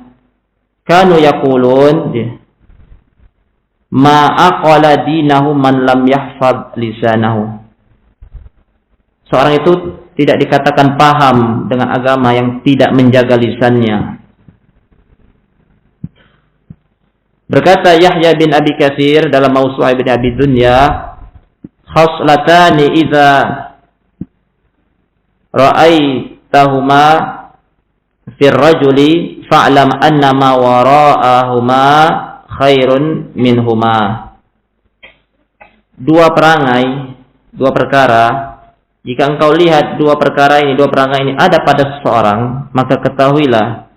kanu yaqulun ma aqala dinahu man lam yahfaz lisanahu. Seorang itu tidak dikatakan paham dengan agama yang tidak menjaga lisannya. Berkata Yahya bin Abi Katsir dalam Mawsu'ah Ibn Abi Dunya, khaslatani idza ra'aitahuma fir rajuli fa'lam anna ma wara'ahuma khairun minhuma. Dua perangai, dua perkara, jika engkau lihat dua perkara ini, dua perangai ini ada pada seseorang, maka ketahuilah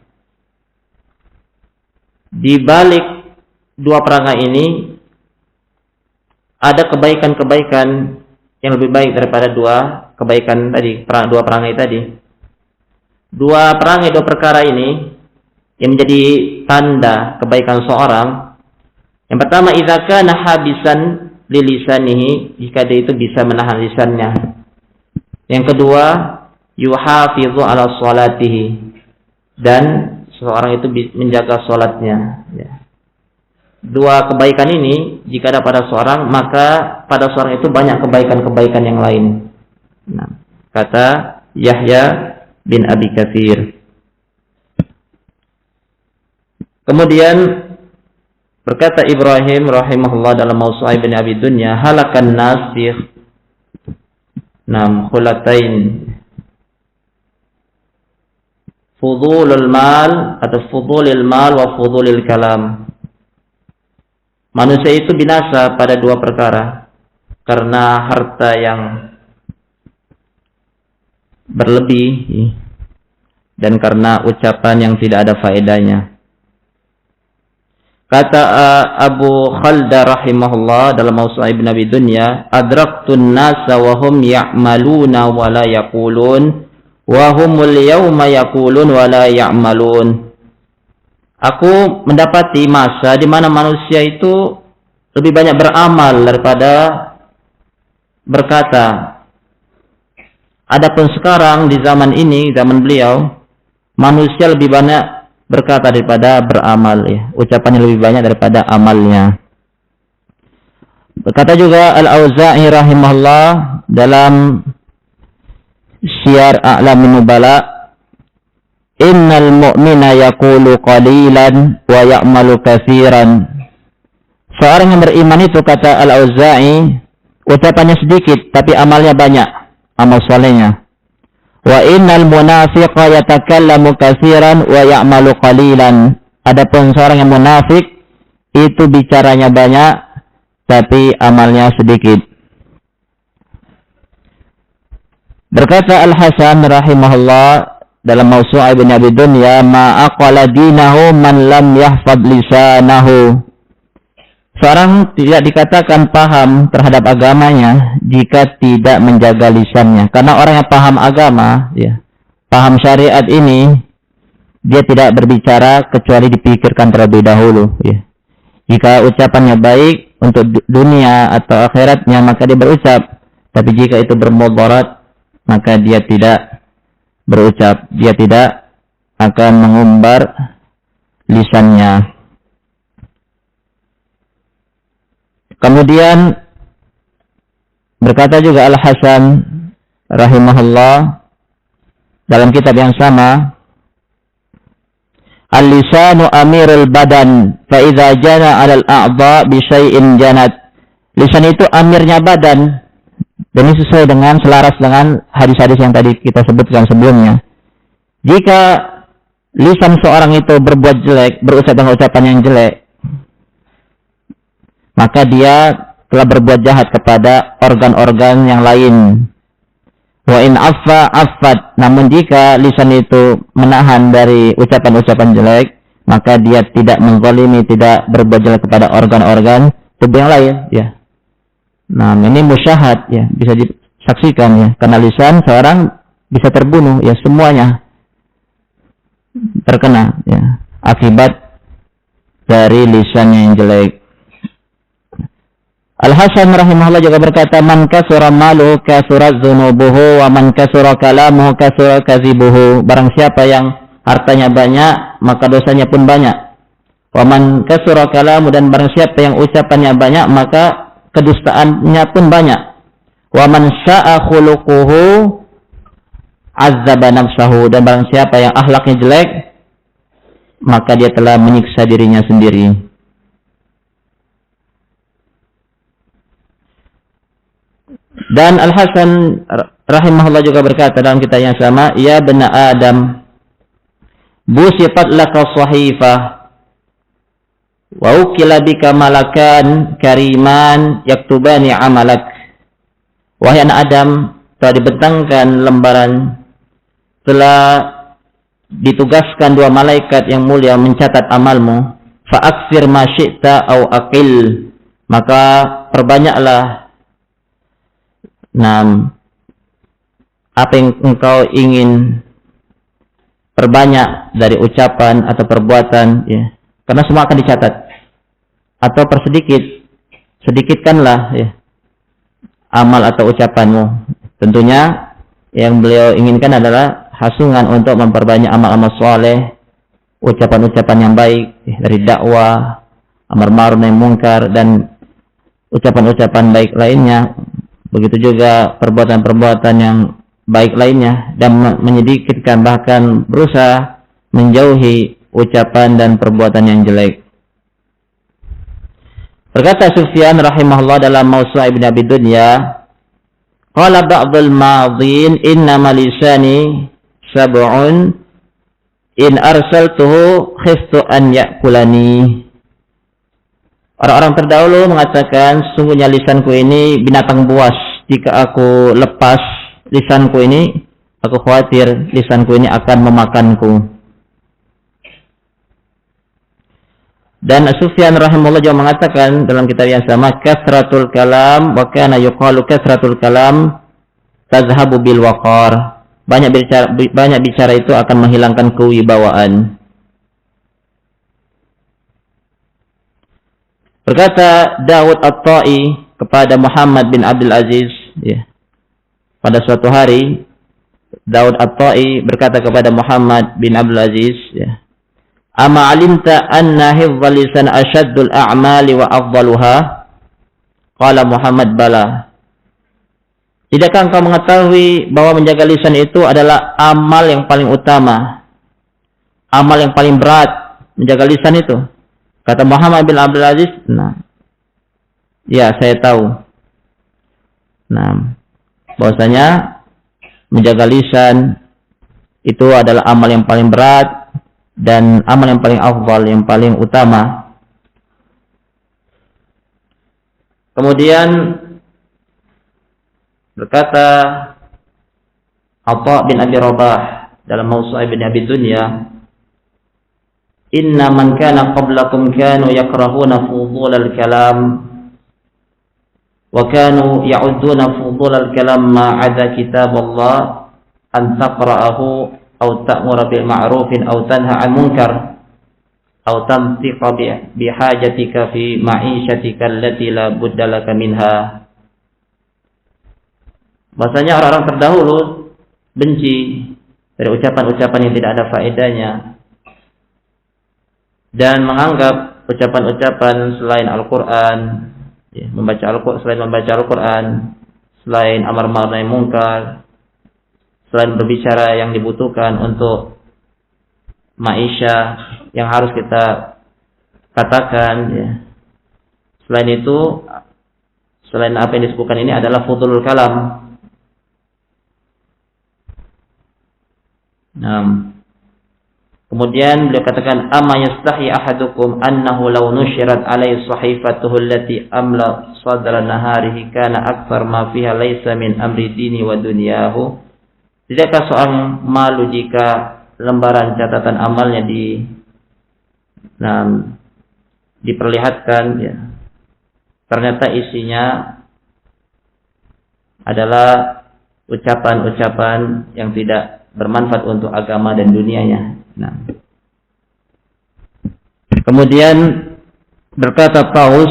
di balik dua perangai ini ada kebaikan-kebaikan yang lebih baik daripada dua kebaikan tadi, dua perangai tadi. Dua perangai, dua perkara ini yang menjadi tanda kebaikan seorang. Yang pertama, idza kana habisan lilisanihi, jika dia itu bisa menahan lisannya. Yang kedua, yuhafizu ala salatihi, dan seorang itu menjaga salatnya, ya. Dua kebaikan ini jika ada pada seorang, maka pada seorang itu banyak kebaikan-kebaikan yang lain. Nah, kata Yahya bin Abi Katsir. Kemudian berkata Ibrahim rahimahullah dalam Mawsu'ah Ibn Abi Dunya, halakan nas fi khulatain, fudulul mal atau fudulil mal wa fudulil kalam. Manusia itu binasa pada dua perkara, karena harta yang berlebih dan karena ucapan yang tidak ada faedahnya. Kata Abu Khalda rahimahullah dalam Mawsu'ah Ibn Abi Dunya, adraktun nasa wa hum ya'maluna wa la yaqulun wa humul yawma yaqulun wa la ya'malun. Aku mendapati masa di mana manusia itu lebih banyak beramal daripada berkata. Adapun sekarang di zaman ini, zaman beliau, manusia lebih banyak berkata daripada beramal, ya. Ucapannya lebih banyak daripada amalnya. Berkata juga Al-Auza'i rahimahullah dalam Syiar A'lamin Nubala, innal mu'mina yaqulu qalilan wa ya'malu katsiran. Seorang yang beriman itu, kata Al-Auza'i, ucapannya sedikit tapi amalnya banyak, amal salehnya. Wa innal munafiqa yatakallamu katsiran wa ya'malu qalilan. Adapun seorang yang munafik itu bicaranya banyak tapi amalnya sedikit. Berkata Al-Hasan rahimahullah dalam Mawsu'ah Ibn Abi Dunya, ma aqala dinahu man lam yahfad lisanahu. Seorang tidak dikatakan paham terhadap agamanya jika tidak menjaga lisannya. Karena orang yang paham agama, ya, paham syariat ini, dia tidak berbicara kecuali dipikirkan terlebih dahulu. Ya. Jika ucapannya baik untuk dunia atau akhiratnya, maka dia berucap. Tapi jika itu bermudarat, maka dia tidak berucap. Dia tidak akan mengumbar lisannya. Kemudian berkata juga Al-Hasan rahimahullah dalam kitab yang sama, al-lisanu amirul badan fa idza jana 'alal a'dha bi syai'in janat. Lisan itu amirnya badan, dan ini sesuai dengan, selaras dengan hadis-hadis yang tadi kita sebutkan sebelumnya. Jika lisan seorang itu berbuat jelek, berucap dengan ucapan yang jelek, maka dia telah berbuat jahat kepada organ-organ yang lain. Wa in affa affat. Namun jika lisan itu menahan dari ucapan-ucapan jelek, maka dia tidak menggolimi, tidak berbuat jelek kepada organ-organ tubuh yang lain, ya. Nah, ini musyahad, ya, bisa disaksikan, ya. Karena lisan seorang bisa terbunuh, ya, semuanya terkena, ya, akibat dari lisannya yang jelek. Al-Hasan rahimahullah juga berkata, man kasura malu kasura dzunubuhu wa man kasura kalamuhu kasura kazibuhu. Barang siapa yang hartanya banyak, maka dosanya pun banyak. Wa man kasura kalamu, dan barang siapa yang ucapannya banyak, maka kedustaannya pun banyak. Wa man sya'a khuluquhu azzaba nafsahu, dan barang siapa yang akhlaknya jelek, maka dia telah menyiksa dirinya sendiri. Dan Al-Hasan rahimahullah juga berkata dalam kitab yang sama, ya bani Adam, busifat laka sahifah wa ukila bika malakan kariman yaktubani amalak. Wahai anak Adam, telah dibentangkan lembaran, telah ditugaskan dua malaikat yang mulia mencatat amalmu. Fa aksir ma syi'ta au aqil, maka perbanyaklah apa yang engkau ingin perbanyak dari ucapan atau perbuatan, ya. Karena semua akan dicatat. Atau sedikitkanlah, ya, amal atau ucapanmu. Tentunya yang beliau inginkan adalah hasungan untuk memperbanyak amal-amal soleh, ucapan-ucapan yang baik, ya, dari dakwah, amar ma'ruf nahi munkar, dan ucapan-ucapan baik lainnya. Begitu juga perbuatan-perbuatan yang baik lainnya, dan menyedikitkan, bahkan berusaha menjauhi ucapan dan perbuatan yang jelek. Berkata Sufyan rahimahullah dalam Mawsu'ah Ibn Abi Dunya, qala ba'dul madhin innama lisani sab'un in arsaltuhu khiftu an ya'kulani. Orang-orang terdahulu mengatakan, sesungguhnya lisanku ini binatang buas. Jika aku lepas lisanku ini, aku khawatir lisanku ini akan memakanku. Dan Sufyan rahimahullah juga mengatakan dalam kitab yang sama, kasratul kalam wa kana yuqalu kasratul kalam tazhabu bil waqar. Banyak bicara itu akan menghilangkan kewibawaan. Berkata Dawud At-Ta'i kepada Muhammad bin Abdul Aziz, ya. Pada suatu hari Dawud At-Ta'i berkata kepada Muhammad bin Abdul Aziz, ya, "Ama alimta anna hifdzal lisan ashaddul a'mali wa afdaluha?" Qala Muhammad, "Bala." Tidakkah engkau mengetahui bahwa menjaga lisan itu adalah amal yang paling utama, amal yang paling berat, menjaga lisan itu? Kata Muhammad bin Abdul Aziz, "Nah, ya saya tahu." Nah, bahwasanya menjaga lisan itu adalah amal yang paling berat dan amal yang paling afdal, yang paling utama. Kemudian berkata Atha bin Abi Rabah dalam Mawsu'ah bin Abi Dunya, "Inna man kana qablakum kanu yakrahuna fudul al-kalam wa kanu ya'udduna fudul al-kalam ma 'ada kitab Allah an taqra'ahu aw ta'mura bil ma'rufin aw tanha 'anil munkar aw tamtiqa bi hajatika fi ma'ishatika allati la budda laka minha." Bahasanya orang-orang terdahulu benci dari ucapan-ucapan yang tidak ada faedahnya dan menganggap ucapan-ucapan selain Al-Quran, ya, selain membaca Al-Quran, selain amar ma'ruf nahi munkar, selain berbicara yang dibutuhkan untuk maisha yang harus kita katakan, ya. Selain itu, selain apa yang disebutkan ini adalah fudulul kalam. Kemudian beliau katakan, "Amma yastahi ahadukum annahu law nushirat alaihi sahifatuhu allati amla sadra naharihi kana akthar ma fiha laysa min amri dini wa dunyahu." Tidakkah seorang malu jika lembaran catatan amalnya diperlihatkan, ya, ternyata isinya adalah ucapan-ucapan yang tidak bermanfaat untuk agama dan dunianya. Nah. Kemudian berkata Paus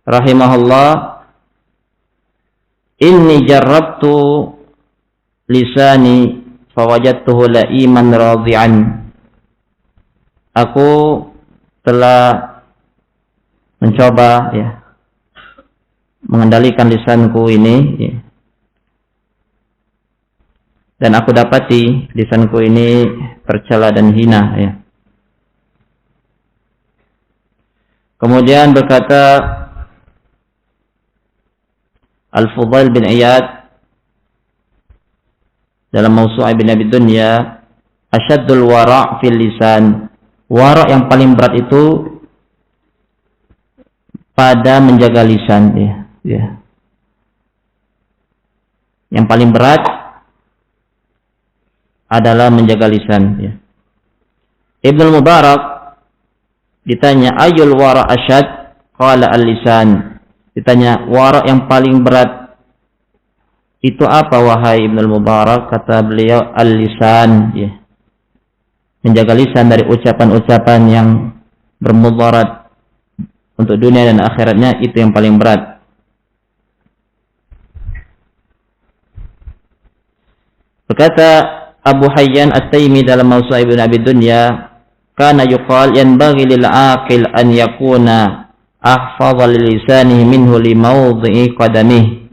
rahimahullah, "Inni jarrabtu lisani fawajadtuhu la'iman radi'an." Aku telah mencoba, ya, mengendalikan lisanku ini, ya. Dan aku dapati lisanku ini tercela dan hina, ya. Kemudian berkata Al-Fudail bin Iyad dalam Mawsu'ah bin Abi Dunya, "Asyaddul wara' fil lisan." Wara' yang paling berat itu pada menjaga lisan, ya. Ya. Yang paling berat adalah menjaga lisan, ya. Ibnu Mubarak ditanya, "Ayul wara' asyad?" Qala al-lisan. Ditanya, wara' yang paling berat itu apa wahai Ibnu Mubarak? Kata beliau, al-lisan, ya. Menjaga lisan dari ucapan-ucapan yang bermudarat untuk dunia dan akhiratnya, itu yang paling berat. Berkata Abu Hayyan At-Taimi dalam Mawsu'ah Ibn Abi Dunya, "Kana yuqal yanbaghi lil aqil an yakuna ahfadha lil lisanihi minhu li mawdhi'i qadamihi."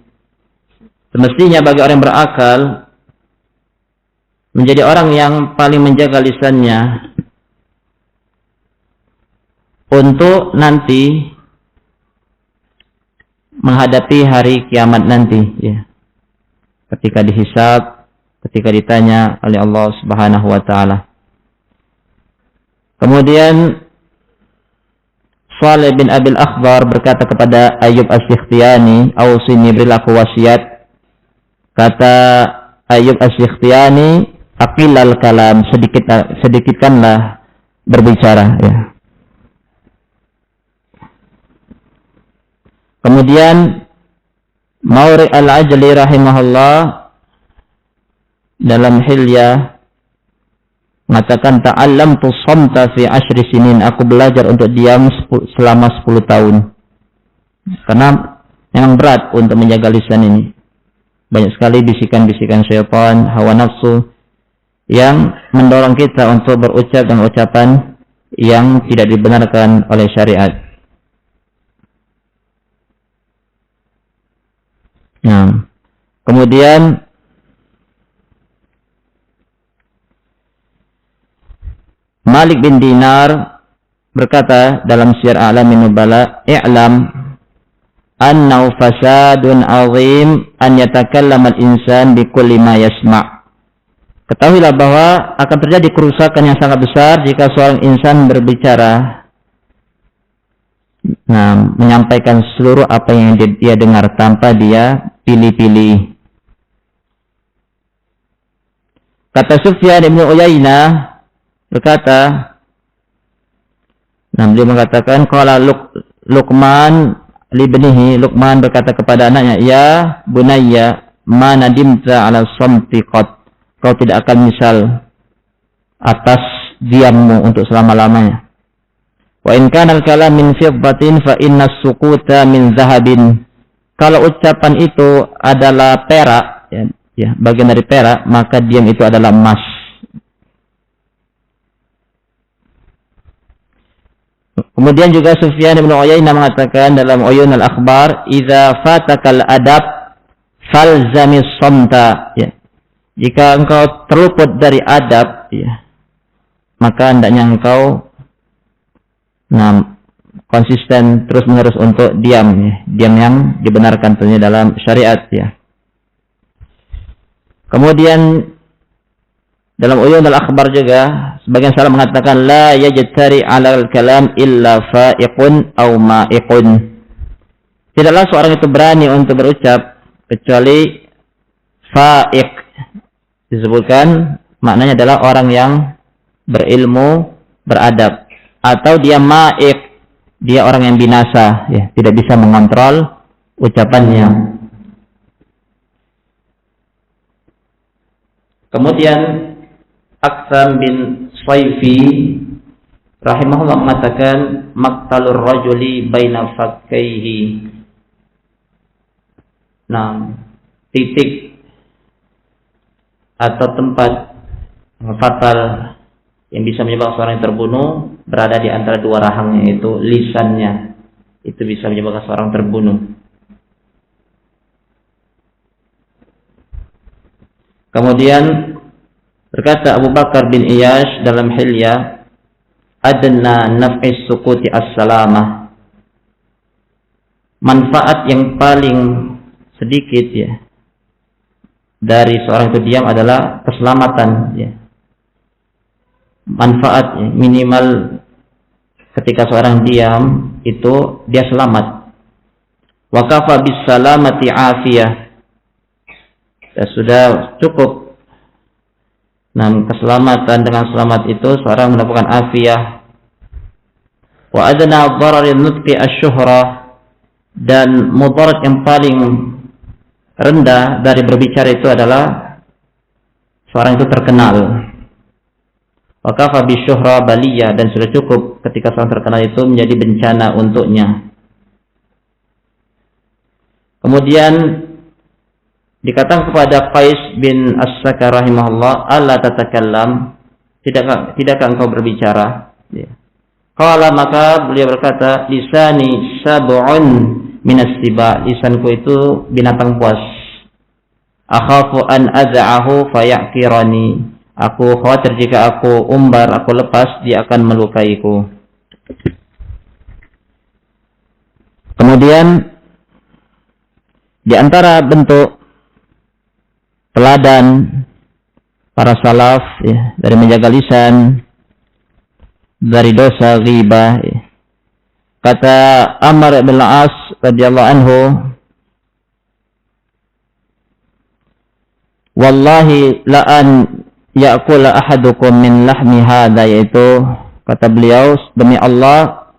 Semestinya bagi orang yang berakal menjadi orang yang paling menjaga lisannya untuk nanti menghadapi hari kiamat nanti, ya. Ketika dihisab, ketika ditanya oleh Allah Subhanahu wa taala. Kemudian Saleh bin Abil Akhbar berkata kepada Ayyub As-Sikhtiyani, "Ausini, berilah aku wasiat." Kata Ayyub As-Sikhtiyani, "Aqillal kalam, sedikitkanlah berbicara, ya. Kemudian Mauri al-Ajli rahimahullah dalam Hilyah mengatakan ta'allamtu shamta fi 10 sinin, aku belajar untuk diam selama 10 tahun. Karena memang berat untuk menjaga lisan ini. Banyak sekali bisikan-bisikan syaitan, hawa nafsu yang mendorong kita untuk berucap dengan ucapan yang tidak dibenarkan oleh syariat. Nah, kemudian Malik bin Dinar berkata dalam Syiar A'lamin Nubala, "I'lam annahu fasadun 'azim an yatakallama al-insan bi kulli ma yasma'." Ketahuilah bahwa akan terjadi kerusakan yang sangat besar jika seorang insan berbicara, menyampaikan seluruh apa yang dia dengar tanpa dia pilih-pilih. Kata Sufyan bin Uyainah berkata, beliau mengatakan, qala Luqman libnihi, Luqman berkata kepada anaknya, "Ya bunayya, ma nadimta 'ala samti qad." Kau tidak akan misal atas diammu untuk selama-lamanya. Wa in kana al-kalam min fiddatin fa inna as-sukuta min zahabin. Kalau ucapan itu adalah perak, ya, bagian dari perak, maka diam itu adalah emas. Kemudian juga Sufyan bin Uyainah mengatakan dalam Uyun al-Akhbar, "Idza fatakal adab falzamis samta." Ya. Jika engkau terluput dari adab, ya, maka hendaknya engkau konsisten terus-menerus untuk diam, ya. Diam yang dibenarkan tentunya dalam syariat, ya. Kemudian dalam Uyun al-Akhbar juga sebagian salah mengatakan, la yajtari 'alal kalam illa fa'iqun aw ma'iqun. Tidaklah seorang itu berani untuk berucap kecuali fa'iq. Disebutkan maknanya adalah orang yang berilmu, beradab, atau dia ma'iq, dia orang yang binasa, ya, tidak bisa mengontrol ucapannya. Kemudian Aqsam bin Saifi rahimahullah mengatakan, maqtalur rajuli baina fakkaihi. Titik atau tempat fatal yang bisa menyebabkan seorang yang terbunuh berada di antara dua rahangnya, yaitu lisannya. Itu bisa menyebabkan seorang terbunuh. Kemudian berkata Abu Bakar bin Iyash dalam Hilyah, adna naf'is sukuti as-salamah. Manfaat yang paling sedikit, ya, dari seorang itu diam adalah keselamatan, ya. Manfaat, ya, minimal ketika seorang diam itu dia selamat. Wa kafa bis salamati afiyah. Ya, sudah cukup. Keselamatan, dengan selamat itu seorang mendapatkan afiyah. Wa adna dhararin nutqi asy-syuhrah, dan mudarat yang paling rendah dari berbicara itu adalah seorang itu terkenal. Wa kafa bisyuhra baliyah, dan sudah cukup ketika seorang terkenal itu menjadi bencana untuknya. Kemudian dikatakan kepada Qais bin As-Sakar rahimahullah, alla tatakallam, tidakkah engkau berbicara? Ya. Qala, maka beliau berkata, lisani sab'un minas siba, lisanku itu binatang buas. Akhafu an az'ahu fayaqirani, aku khawatir jika aku umbar, aku lepas, dia akan melukaiku. Kemudian di antara bentuk teladan para salaf, ya, dari menjaga lisan dari dosa ghibah, ya. Kata Amr bin Al-As radhiyallahu anhu, wallahi la an ya'kula ahadukum min lahmi hadha, yaitu kata beliau, demi Allah,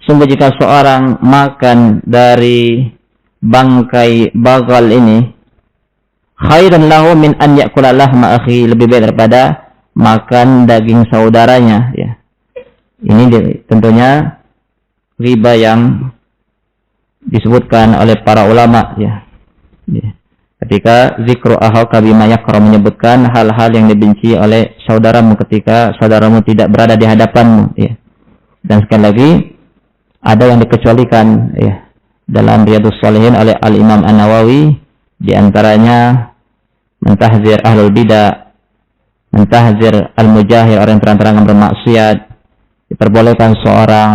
sungguh jika seorang makan dari bangkai bagal ini, khairan lahu min an ya'kula lahma akhi, lebih baik daripada makan daging saudaranya, ya. Ini tentunya riba yang disebutkan oleh para ulama, ya. Ketika zikru ahaka bima yakra, menyebutkan hal-hal yang dibenci oleh saudaramu ketika saudaramu tidak berada di hadapanmu, ya. Dan sekali lagi ada yang dikecualikan, ya, dalam Riyadhus Shalihin oleh Al-Imam An-Nawawi, di antaranya mentahzir ahlul bidah, mentahzir al-mujahir, orang yang terang-terangan bermaksiat. Diperbolehkan seorang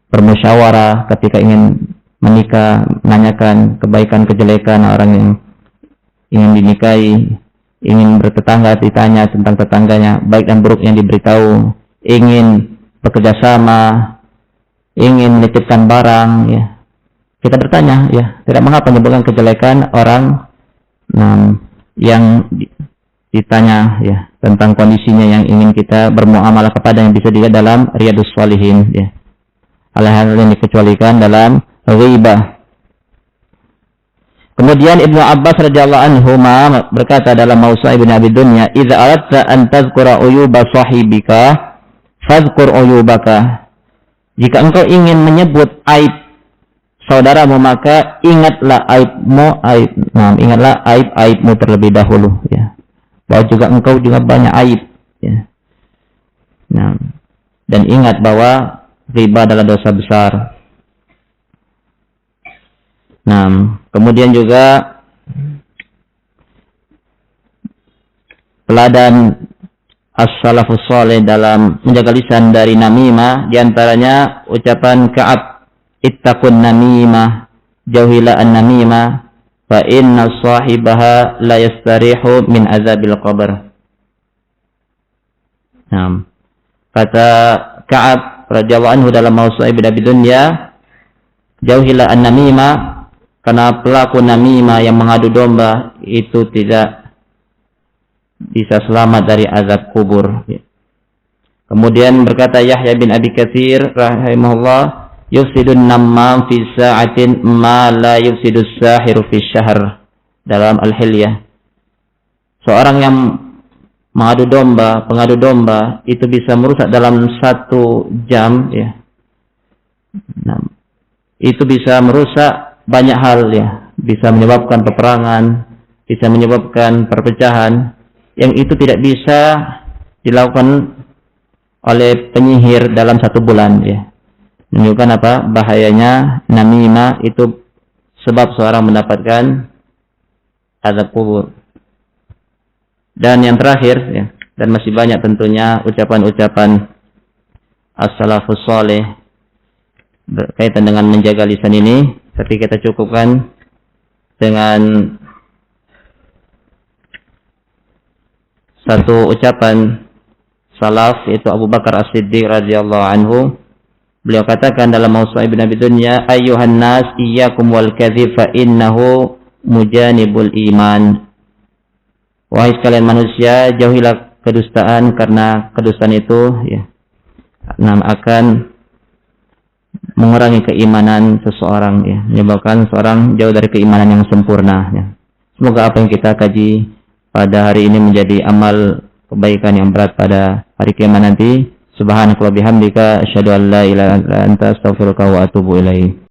bermusyawarah ketika ingin menikah, menanyakan kebaikan kejelekan orang yang ingin dinikahi, ingin bertetangga, ditanya tentang tetangganya, baik dan buruk yang diberitahu, ingin bekerja sama, ingin menitipkan barang, ya. Kita bertanya, ya, tidak mengapa menyebutkan kejelekan orang yang ditanya, ya, tentang kondisinya yang ingin kita bermuamalah kepada, yang bisa dilihat dalam Riyadhus Shalihin, ya. Hal-hal yang dikecualikan dalam ghibah. Kemudian Ibnu Abbas radhiyallahu anhu berkata dalam Mausa' Ibn Abi Dunya, "Idza aradta an tadhkura uyuba sahibika, fadhkur uyubaka." Jika engkau ingin menyebut aib saudaramu, maka ingatlah ingatlah aib-aibmu terlebih dahulu, ya. Bahwa juga engkau juga banyak aib, ya. Dan ingat bahwa riba adalah dosa besar. Kemudian juga teladan as-salafus salih dalam menjaga lisan dari namimah, diantaranya ucapan Ka'ab, ittaqun namimah, jauhilah an-namimah, fa inna sahibaha la yastarihu min azabil qabr. Kata Ka'ab radhiyallahu anhu dalam Mausa' Ibn Abi Dunya, jauhilah an-namimah, karena pelaku namimah yang mengadu domba itu tidak bisa selamat dari azab kubur. Kemudian berkata Yahya bin Abi Katsir rahimahullah, yufsidun nammam fi sa'atin ma la yufsidus sahiru fi syahr, dalam Al-Hilyah. Seorang yang mengadu domba, pengadu domba itu bisa merusak dalam 1 jam, ya. Itu bisa merusak banyak hal, ya. Bisa menyebabkan peperangan, bisa menyebabkan perpecahan, yang itu tidak bisa dilakukan oleh penyihir dalam 1 bulan, ya. Menunjukkan apa? Bahayanya namimah itu sebab seorang mendapatkan azab kubur. Dan yang terakhir, ya, dan masih banyak tentunya ucapan-ucapan as-salafus salih berkaitan dengan menjaga lisan ini, tapi kita cukupkan dengan satu ucapan salaf, yaitu Abu Bakar As-Siddiq radhiyallahu anhu. Beliau katakan dalam Mausa' Ibn Abi Dunya, ayyuhan nas iyyakum wal kadhib fa innahu mujanibul iman. Wahai sekalian manusia, jauhilah kedustaan, karena kedustaan itu, ya, akan mengurangi keimanan seseorang, ya, menyebabkan seorang jauh dari keimanan yang sempurna, ya. Semoga apa yang kita kaji pada hari ini menjadi amal kebaikan yang berat pada hari kiamat nanti. Subhanakallahumma bihamdika asyhadu an la ilaha illa anta astaghfiruka wa atubu ilaik.